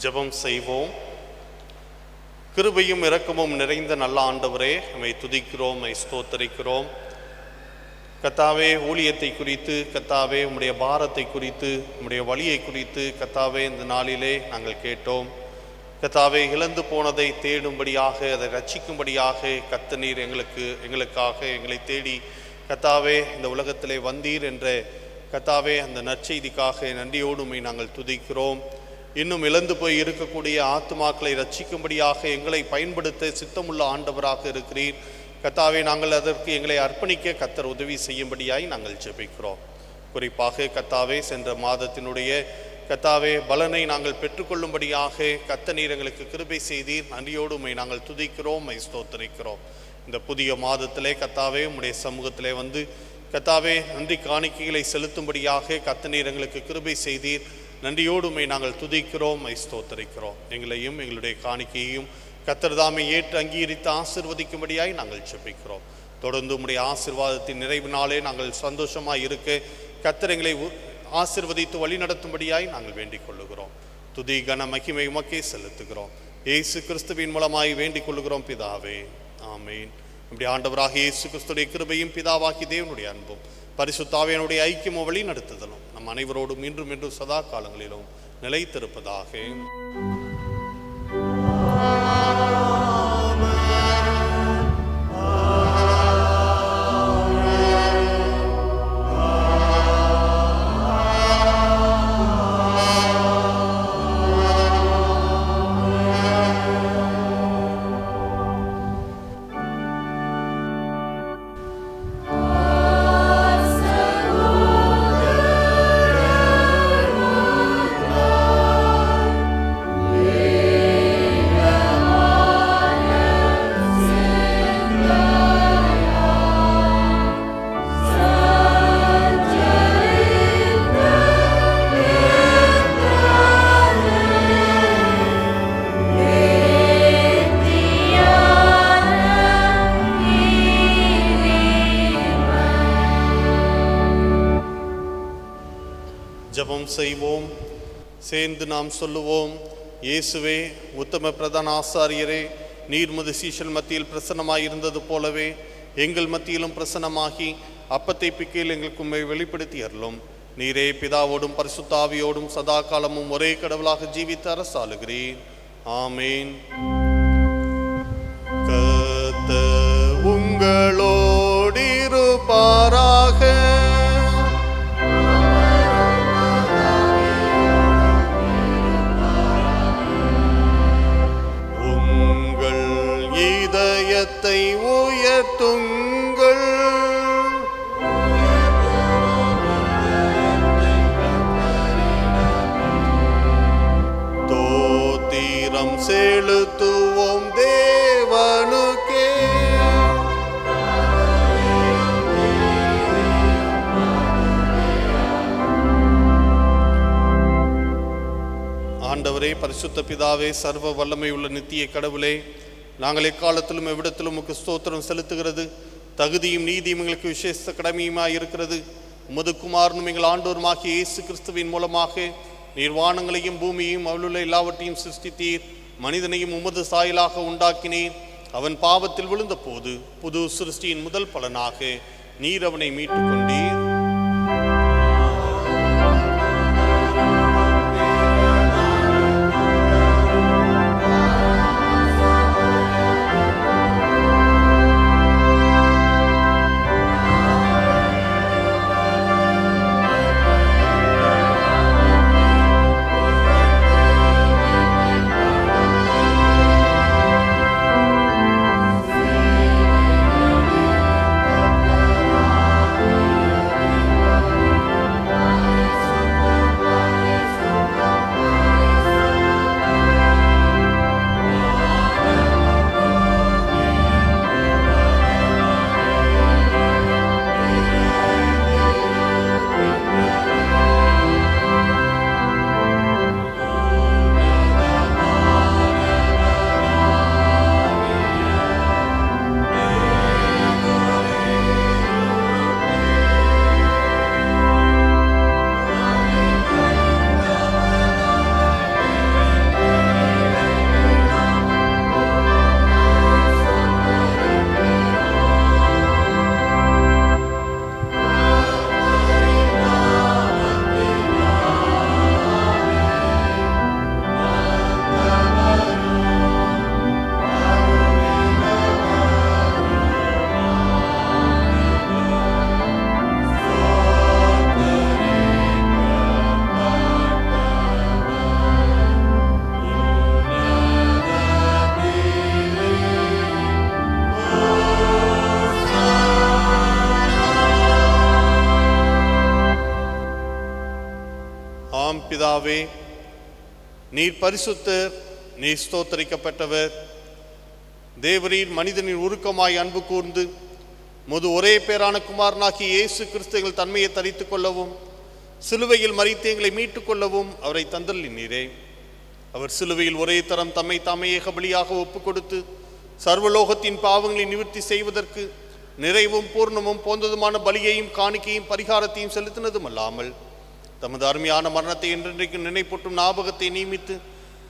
ஜெபம் செய்வோம். கிருபையும் இரக்கமும் நிறைந்த நல்ல ஆண்டவரே, நம்மை துதிக்கிறோம், நம்மை ஸ்தோத்தரிக்கிறோம். கர்த்தாவே, ஊழியத்தை குறித்து, கர்த்தாவே உம்முடைய பாரத்தை குறித்து, உம்முடைய வழியை குறித்து கர்த்தாவே இந்த நாளிலே நாங்கள் கேட்டோம். கர்த்தாவே, இழந்து போனதை தேடும்படியாக, அதை ரட்சிக்கும்படியாக கர்த்தர் எங்களுக்காக எங்களை தேடி கர்த்தாவே இந்த உலகத்திலே வந்தீர் என்ற கர்த்தாவே அந்த நற்செய்திக்காக நன்றியோடு உம்மை நாங்கள் துதிக்கிறோம். இன்னும் இழந்து போய் இருக்கக்கூடிய ஆத்துமாக்களை ரட்சிக்கும்படியாக எங்களை பயன்படுத்த சித்தமுள்ள ஆண்டவராக இருக்கிறீர். கர்த்தாவே, நாங்கள் அதற்கு எங்களை அர்ப்பணிக்க கர்த்தர் உதவி செய்யும்படியாய் நாங்கள் ஜெபிக்கிறோம். குறிப்பாக கர்த்தாவே, சென்ற மாதத்தினுடைய கர்த்தாவே பலனை நாங்கள் பெற்றுக்கொள்ளும்படியாக கர்த்தர் எங்களுக்கு கிருபை செய்தீர். நன்றியோடு உம்மை நாங்கள் துதிக்கிறோம், உம்மை ஸ்தோத்திரிக்கிறோம். இந்த புதிய மாதத்திலே கர்த்தாவே உம்முடைய சமூகத்திலே வந்து கர்த்தாவே நன்றி காணிக்கைகளை செலுத்தும்படியாக கர்த்தர் எங்களுக்கு கிருபை செய்தீர். நன்றியோடு உம்மை நாங்கள் துதிக்கிறோம், உம்மை ஸ்தோத்திரிக்கிறோம். எங்களையும் எங்களுடைய காணிக்கையையும் கர்த்தர் தாமே ஏற்று அங்கீகரித்து ஆசீர்வதிக்கும்படியாய் நாங்கள் ஜெபிக்கிறோம். தொடர்ந்து உம்முடைய ஆசீர்வாதத்தின் நிறைவினாலே நாங்கள் சந்தோஷமாய் இருக்க கர்த்தர் எங்களை ஆசீர்வதித்து வழி நடத்தும்படியாய் நாங்கள் வேண்டிக் கொள்ளுகிறோம். துதி கன மகிமை உமக்கே செலுத்துகிறோம். இயேசு கிறிஸ்துவின் மூலமாய் வேண்டிக் கொள்ளுகிறோம் பிதாவே, ஆமீன். நம்முடைய ஆண்டவராக இயேசு கிறிஸ்துடைய கிருபையும் பிதாவாகி தேவனுடைய அன்பும் பரிசுத்த ஆவியானுடைய ஐக்கியமும் வழி நடத்துதலும் நம் அனைவரோடும் இன்றும் சதா காலங்களிலும் நிலைத்திருப்பதாக. ஜெபம் செய்வோம். சேர்ந்து நாம் சொல்லுவோம். இயேசுவே, உத்தம பிரதான ஆசாரியரே, நீர் முது சீஷல் மத்தியில் பிரசன்னமாயிருந்தது போலவே எங்கள் மத்தியிலும் பிரசன்னமாகி அப்பத்தை பிக்கையில் எங்களுக்கு உண்மை வெளிப்படுத்தி அருளும். நீரே பிதாவோடும் பரிசுத்தாவியோடும் சதா காலமும் ஒரே கடவுளாக ஜீவித்து அரசாளுகிறீர். ஆமேன். கர்த்தர் உங்களோடு இருப்பாராக. உங்கள் இதயத்தை உயர்த்துங்கள். தோத்திரம் செலுத்துவோம் தேவனுக்கே. ஆண்டவரே, பரிசுத்த பிதாவே, சர்வ வல்லமை உள்ள நித்திய கடவுளே, நாங்கள் எக்காலத்திலும் எவ்விடத்திலும் உமக்கு ஸ்தோத்திரம் செலுத்துகிறது தகுதியும் நீதியும் எங்களுக்கு விசேஷ கடமையுமாய் இருக்கிறது. உமது குமாரனும் எங்கள் ஆண்டோருமாகிய இயேசு கிறிஸ்துவின் மூலமாக நீர் வானங்களையும் பூமியையும் அவளுள்ள எல்லாவற்றையும் சிருஷ்டித்தீர். மனிதனையும் உமது சாயலாக உண்டாக்கினீர். அவன் பாவத்தில் விழுந்த போது புது சிருஷ்டியின் முதல் பலனாக நீர் அவனை மீட்டுக் கொண்டீர். பிதாவே, நீர் பரிசுத்தர், நீர் ஸ்தோத்தரிக்கப்பட்டவர். தேவரீர் மனிதனின் உருக்கமாய் அன்பு கூர்ந்து முது ஒரே பேரான குமாரனாகிய இயேசு கிறிஸ்து எங்கள் தன்மையை தரித்துக் கொள்ளவும் சிலுவையில் மரித்து எங்களை மீட்டுக் கொள்ளவும் அவரை தந்தள்ளினீரே. அவர் சிலுவையில் ஒரே தரம் தம்மை தாமே ஏகபலியாக ஒப்பு கொடுத்து சர்வலோகத்தின் பாவங்களை நிவர்த்தி செய்வதற்கு நிறைவும் பூர்ணமும் போந்ததுமான பலியையும் காணிக்கையும் பரிகாரத்தையும் செலுத்தினதும் அல்லாமல் தமது அருமையான மரணத்தை என்றென்றைக்கு நினைப்பூட்டும் ஞாபகத்தை நியமித்து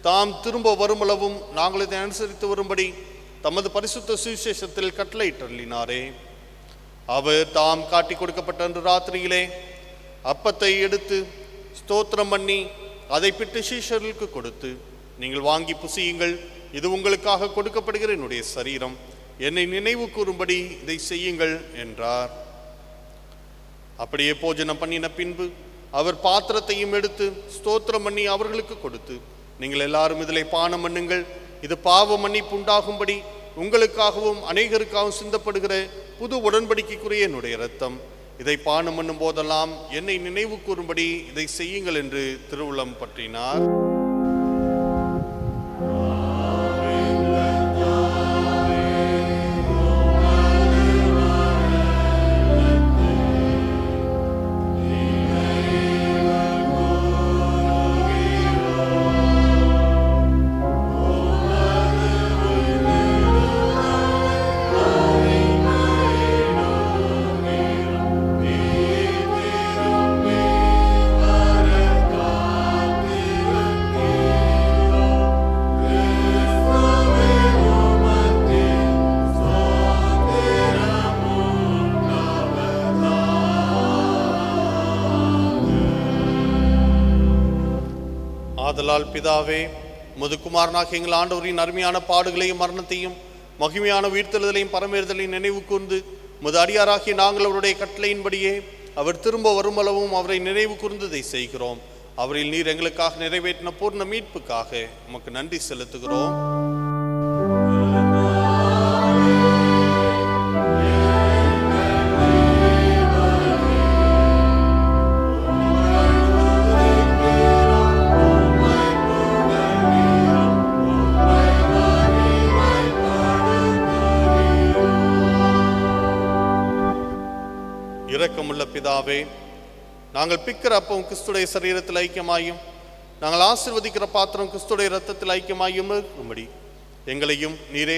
தாம் திரும்ப வருமளவும் நாங்கள் இதை அனுசரித்து வரும்படி தமது பரிசுத்த சுவிசேஷத்தில் கட்டளையிட்டருளினாரே. அவர் தாம் காட்டி கொடுக்கப்பட்ட அன்று ராத்திரியிலே அப்பத்தை எடுத்து ஸ்தோத்திரம் பண்ணி அதை பிட்டு சீஷர்களுக்கு கொடுத்து, நீங்கள் வாங்கி புசியுங்கள், இது உங்களுக்காக கொடுக்கப்படுகிற என்னுடைய சரீரம், என்னை நினைவு கூறும்படி இதை செய்யுங்கள் என்றார். அப்படியே போஜனம் பண்ணின பின்பு அவர் பாத்திரத்தையும் எடுத்து ஸ்தோத்திரம் பண்ணி அவர்களுக்கு கொடுத்து, நீங்கள் எல்லாரும் இதிலே பானம் பண்ணுங்கள், இது பாவ மன்னிப்பு உண்டாகும்படி உங்களுக்காகவும் அநேகருக்காகவும் சிந்தப்படுகிற புது உடன்படிக்கைக்குரிய என்னுடைய இரத்தம், இதை பானம் பண்ணும் போதெல்லாம் என்னை நினைவு கூறும்படி இதை செய்யுங்கள் என்று திருவுளம் பற்றினார். Amen. பிதாவே, உமது குமாரனாகிய எங்கள் ஆண்டவரின் அருமையான பாடுகளையும் மரணத்தையும் மகிமையான உயிர்த்தெழுதலையும் பரமேறுதலையும் நினைவு கூர்ந்து உமது அடியாராகிய நாங்கள் அவருடைய கட்டளையின்படியே அவர் திரும்ப வருமளவும் அவரை நினைவு கூர்ந்ததை செய்கிறோம். அவரில் நீர் எங்களுக்காக நிறைவேற்றின பூர்ண மீட்புக்காக உமக்கு நன்றி செலுத்துகிறோம். இரக்கமுள்ள பிதாவே, நாங்கள் பிக்கிற அப்பம் கிறிஸ்துடைய சரீரத்தில் ஐக்கியமாயும் நாங்கள் ஆசீர்வதிக்கிற பாத்திரம் கிறிஸ்துடைய இரத்தத்தில் ஐக்கியமாயும் இருக்கும்படி எங்களையும் நீரே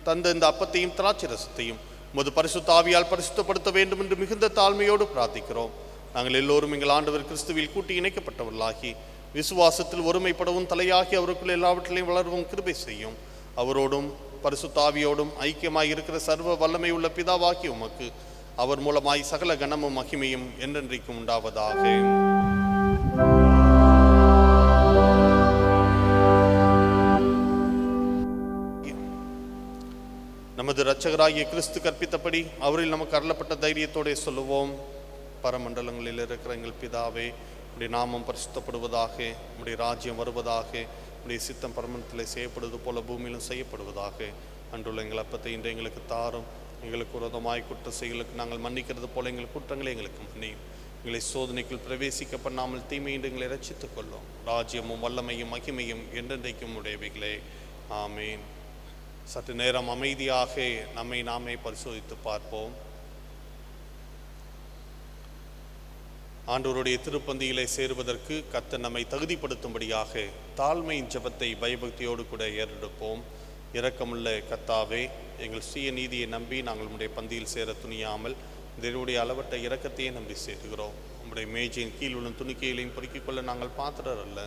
தந்த இந்த அப்பத்தையும் திராட்சை ரசத்தையும் உமது பரிசுத்த ஆவியால் பரிசுத்தப்படுத்த வேண்டும் என்று மிகுந்த தாழ்மையோடு பிரார்த்திக்கிறோம். நாங்கள் எல்லோரும் எங்கள் ஆண்டவர் கிறிஸ்துவில் கூட்டி இணைக்கப்பட்டவர்களாகி விசுவாசத்தில் ஒருமைப்படவும் தலையாகி அவருக்குள் எல்லாவற்றிலையும் வளரவும் கிருபை செய்யும். அவரோடும் பரிசுத்த ஆவியோடும் ஐக்கியமாய் இருக்கிற சர்வ வல்லமை உள்ள பிதாவாகி உமக்கு அவர் மூலமாய் சகல கனமும் மகிமையும் என்றென்றைக்கும் உண்டாவதாக. நமது இரட்சகராகிய கிறிஸ்து கற்பித்தபடி அவரில் நமக்கு அருளப்பட்ட தைரியத்தோடு சொல்லுவோம். பரமண்டலங்களில் இருக்கிற எங்கள் பிதாவே, உடைய நாமம் பரிசுத்தப்படுவதாக, உடைய ராஜ்யம் வருவதாக, உடைய சித்தம் பரமண்டலத்தில் செய்யப்படுவது போல பூமியிலும் செய்யப்படுவதாக. அன்றுள்ள எங்கள் அப்பத்தை இன்று எங்களுக்கு தாரும். எங்களுக்கு விரோதமாய் குற்ற செயலுக்கு நாங்கள் மன்னிக்கிறது போல எங்கள் குற்றங்களை எங்களுக்கு மன்னியும். எங்களை சோதனைக்குள் பிரவேசிக்க பண்ணாமல் தீமையின்றி எங்களை ரட்சித்துக் கொள்ளும். ராஜ்யமும் வல்லமையும் மகிமையும் என்றென்றைக்கும் உடையவைகளே. ஆமீன். சற்று நேரம் அமைதியாக நம்மை நாமே பரிசோதித்து பார்ப்போம். ஆண்டவருடைய திருப்பந்தியிலே சேருவதற்கு கர்த்தர் நம்மை தகுதிப்படுத்தும்படியாக தாழ்மையின் ஜெபத்தை பயபக்தியோடு கூட ஏறெடுப்போம். இரக்கமுள்ள கர்த்தாவே, எங்கள் சுய நீதியை நம்பி நாங்கள் உம்முடைய பந்தியில் சேர துணியாமல் தேவனுடைய அளவற்ற இரக்கத்தையே நம்பி சேருகிறோம். உம்முடைய மேஜையின் கீழ் உள்ள துணிக்கைகளையும் பொறுக்கிக் கொள்ள நாங்கள் பாத்திரர் அல்ல.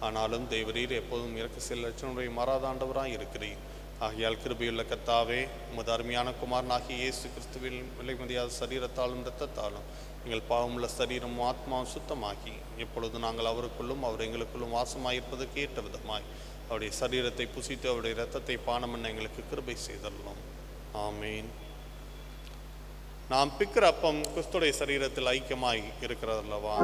ஆனாலும் தேவரீர் எப்போதும் இறக்க செல்ல லட்சணுடைய மாறாதாண்டவராய் இருக்கிறீர். ஆகையால் கிருபையுள்ள கர்த்தாவே, உமது அருமையான குமாரனாகிய இயேசு கிறிஸ்துவில் விலை மதியாத சரீரத்தாலும் இரத்தத்தாலும் எங்கள் பாவமுள்ள சரீரமும் ஆத்மாவும் சுத்தமாக்கி எப்பொழுது நாங்கள் அவருக்குள்ளும் அவர் எங்களுக்குள்ளும் வாசமாயிருப்பதற்கு ஏற்ற விதமாய் அவருடைய சரீரத்தை புசித்து அவருடைய இரத்தத்தை பானம் பண்ண எங்களுக்கு கிருபை செய்தரலாம். ஆமீன். நாம் பிக்கிற அப்பம் கிறிஸ்துடைய சரீரத்தில் ஐக்கியமாய் இருக்கிறதல்லவா?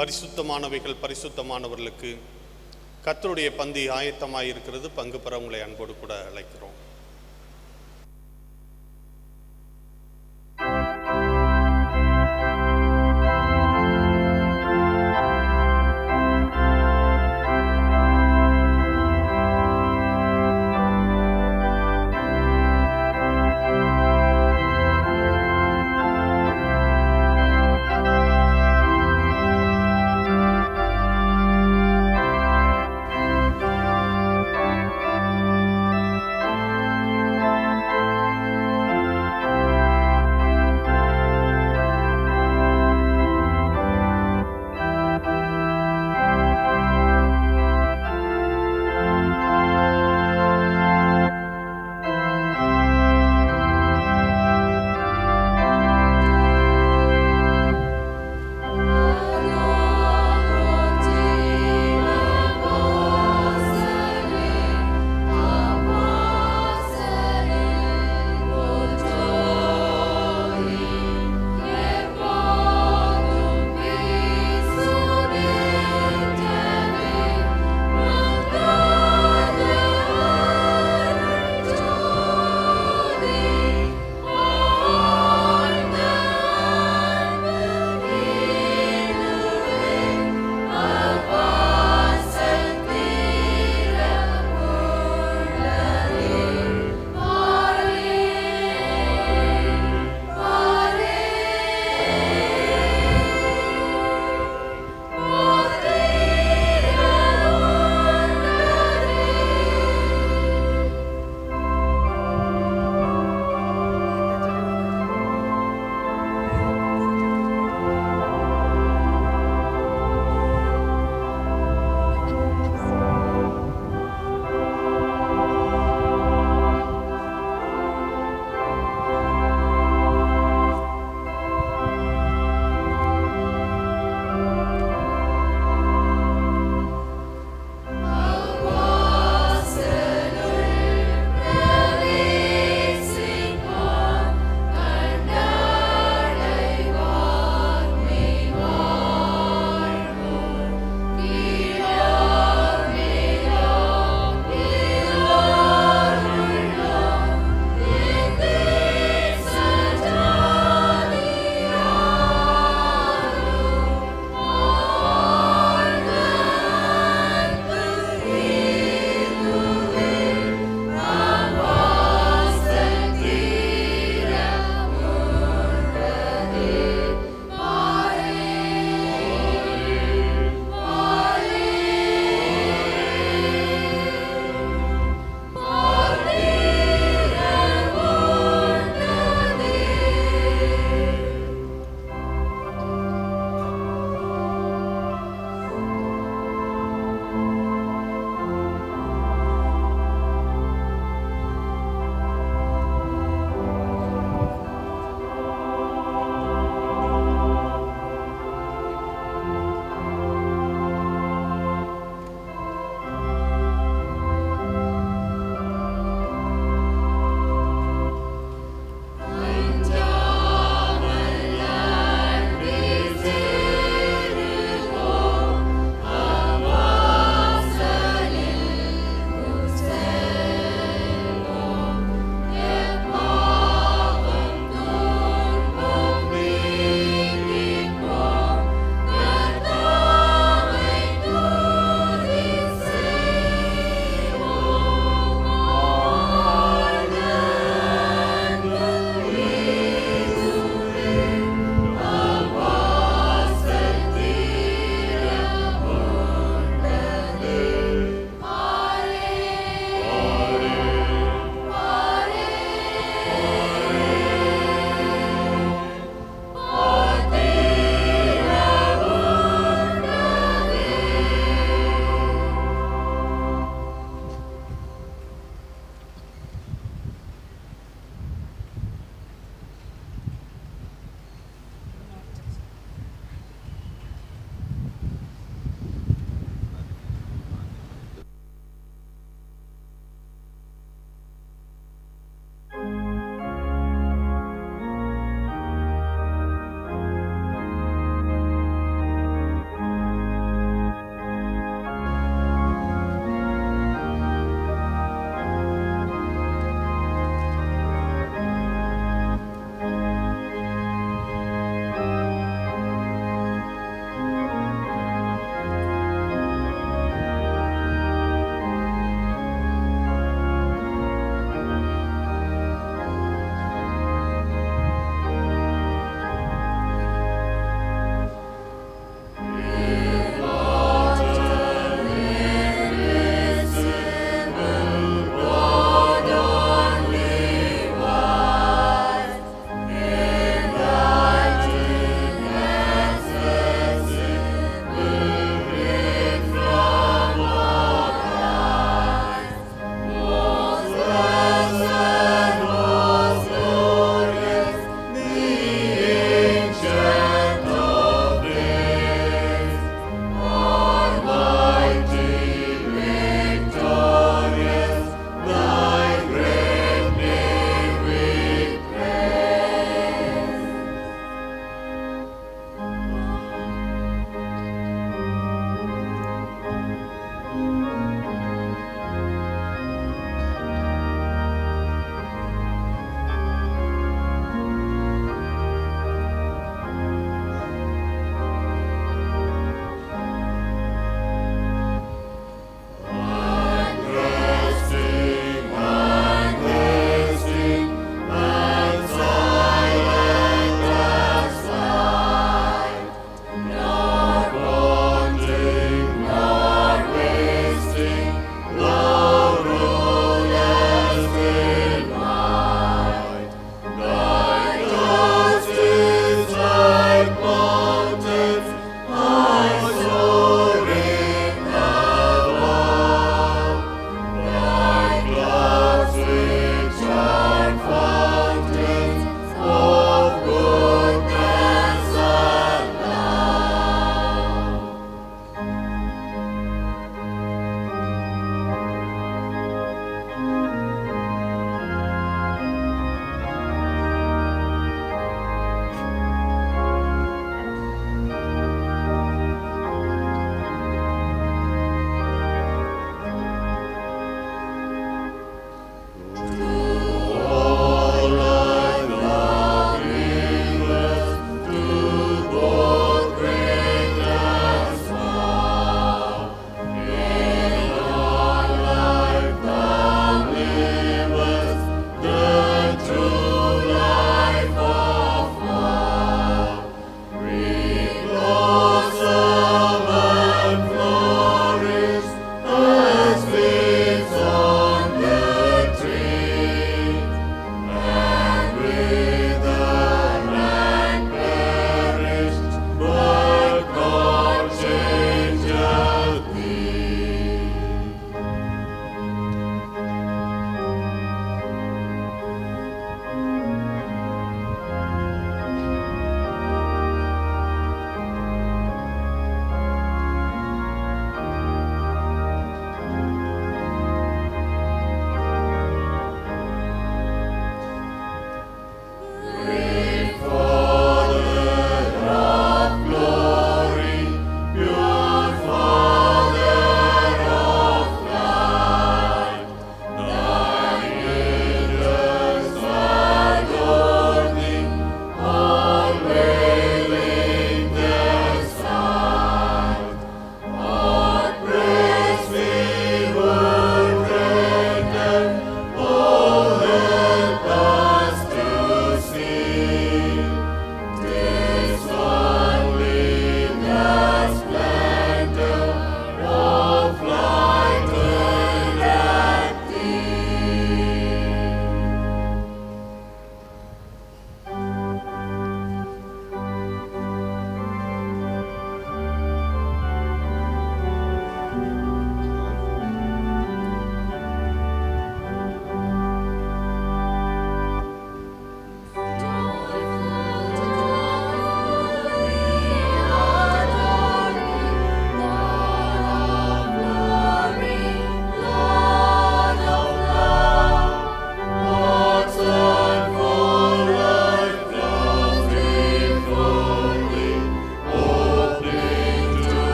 பரிசுத்தமானவைகள் பரிசுத்தமானவர்களுக்கு கர்த்தருடைய பந்தி ஆயத்தமாயிருக்கிறது. பங்கு பெற உங்களை அன்போடு கூட அழைக்கிறோம்.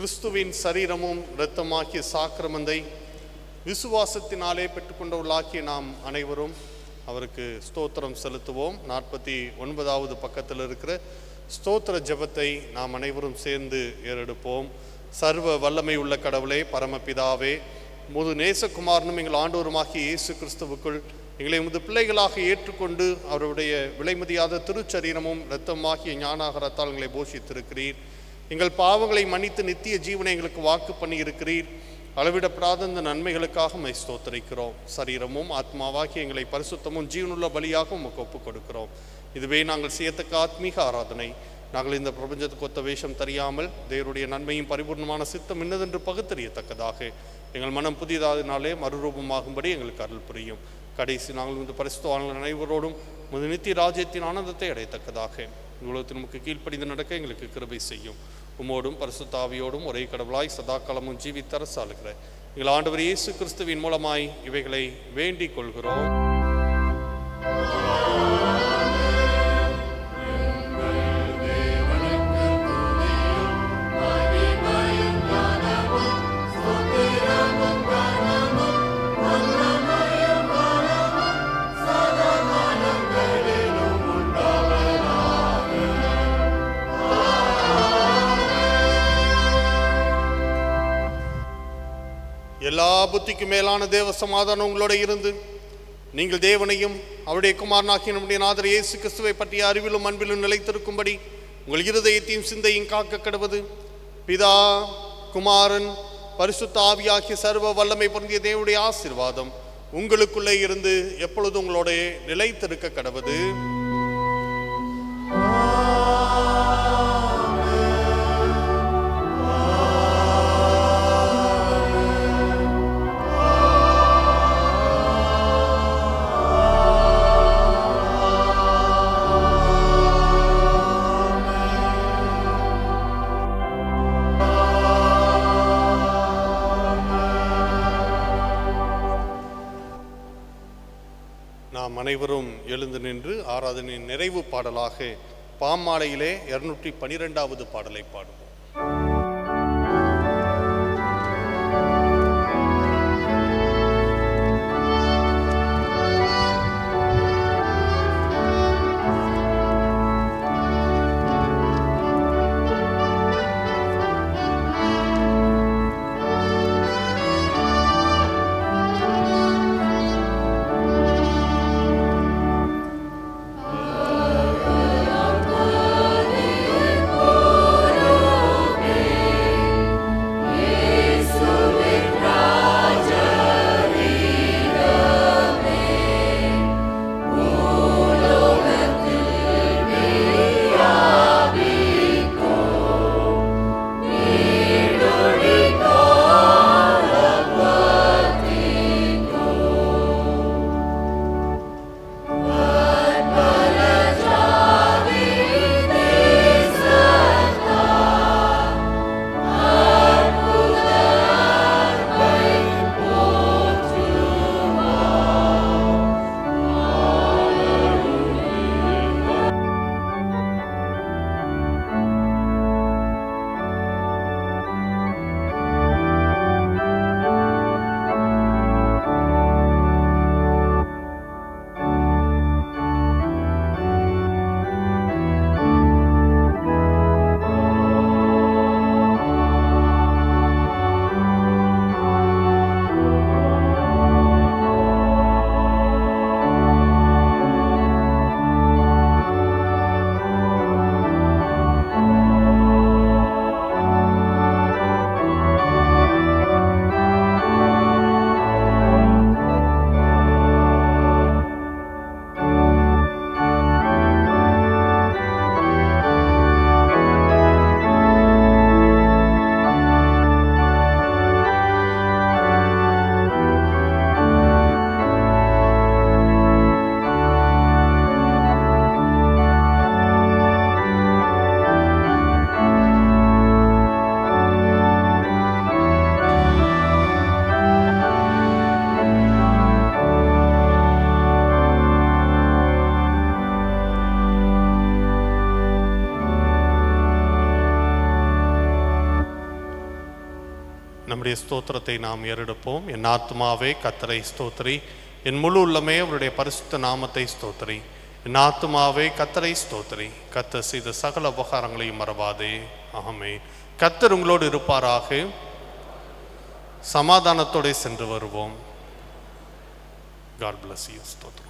கிறிஸ்துவின் சரீரமும் இரத்தமாகிய சாக்கிரமந்தை விசுவாசத்தினாலே பெற்றுக்கொண்டவர்களாகிய நாம் அனைவரும் அவருக்கு ஸ்தோத்திரம் செலுத்துவோம். 49வது பக்கத்தில் இருக்கிற ஸ்தோத்திர ஜெபத்தை நாம் அனைவரும் சேர்ந்து ஏறெடுப்போம். சர்வ வல்லமை உள்ள கடவுளே, பரமபிதாவே, முது நேசகுமாரனும் எங்கள் ஆண்டோருமாகிய இயேசு கிறிஸ்துவுக்குள் எங்களை உமது பிள்ளைகளாக ஏற்றுக்கொண்டு அவருடைய விலைமதியாத திருச்சரீரமும் இரத்தமாகிய ஞானாகரத்தால் எங்களை போஷித்திருக்கிறீர். எங்கள் பாவங்களை மன்னித்து நித்திய ஜீவனை எங்களுக்கு வாக்கு பண்ணி இருக்கிறீர். அளவிடப்படாத இந்த நன்மைகளுக்காக உம்மை ஸ்தோத்திரிக்கிறோம். சரீரமும் ஆத்மாவாகி எங்களை பரிசுத்தமும் ஜீவனுள்ள பலியாக உமக்கு ஒப்புக் கொடுக்கிறோம். இதுவே நாங்கள் செய்யத்தக்க ஆத்மீக ஆராதனை. நாங்கள் இந்த பிரபஞ்சத்துக்கு ஒத்த வேஷம் தெரியாமல் தேவருடைய நன்மையும் பரிபூர்ணமான சித்தம் இன்னதென்று பகுத்தறியத்தக்கதாக எங்கள் மனம் புதியதாதினாலே மறுரூபமாகும்படி எங்களுக்கு அருள் புரியும். கடைசி நாங்கள் இந்த பரிசுத்தவான்கள் அனைவரோடும் முது நித்திய ராஜ்யத்தின் ஆனந்தத்தை அடையத்தக்கதாக உலகத்தில் நமக்கு கீழ்ப்படிந்து நடக்க எங்களுக்கு கிருபை செய்யும். உம்மோடும் பரிசுத்த ஆவியோடும் ஒரே கடவுளாய் சதா காலமும் ஜீவித்தரசாளுகிற எங்கள் ஆண்டவர் இயேசு கிறிஸ்துவின் மூலமாய் இவைகளை வேண்டிக் கொள்கிறோம். எல்லா புத்திக்கும் மேலான தேவ சமாதானம் உங்களோட இருந்து நீங்கள் தேவனையும் அவருடைய குமாரனாகிய நம்முடைய நாதர் இயேசு கிறிஸ்துவை பற்றிய அறிவிலும் அன்பிலும் நிலைத்திருக்கும்படி உங்கள் இருதயத்தையும் சிந்தையும் காக்க கடவது. பிதா, குமாரன், பரிசுத்த ஆவியாகிய சர்வ வல்லமை பொருந்திய தேவனுடைய ஆசீர்வாதம் உங்களுக்குள்ளே இருந்து எப்பொழுதும் உங்களோட நிலைத்திருக்க கடவது. நாம் அனைவரும் எழுந்து நின்று ஆராதனையின் நிறைவு பாடலாக பாமாலையிலே 212வது பாடலை பாடுவோம். Oh நம்முடைய ஸ்தோத்திரத்தை நாம் ஏறெடுப்போம். என் ஆத்துமாவே கர்த்தரை ஸ்தோத்திரி, என் முழு உள்ளமே அவருடைய பரிசுத்த நாமத்தை ஸ்தோத்திரி. என் ஆத்துமாவே கர்த்தரை ஸ்தோத்திரி, கர்த்தர் செய்த சகல உபகாரங்களையும் மறவாதே. ஆமென். கர்த்தர் உங்களோடு இருப்பாராக. சமாதானத்தோடு சென்று வருவோம். God bless you. ஸ்தோத்திரம்.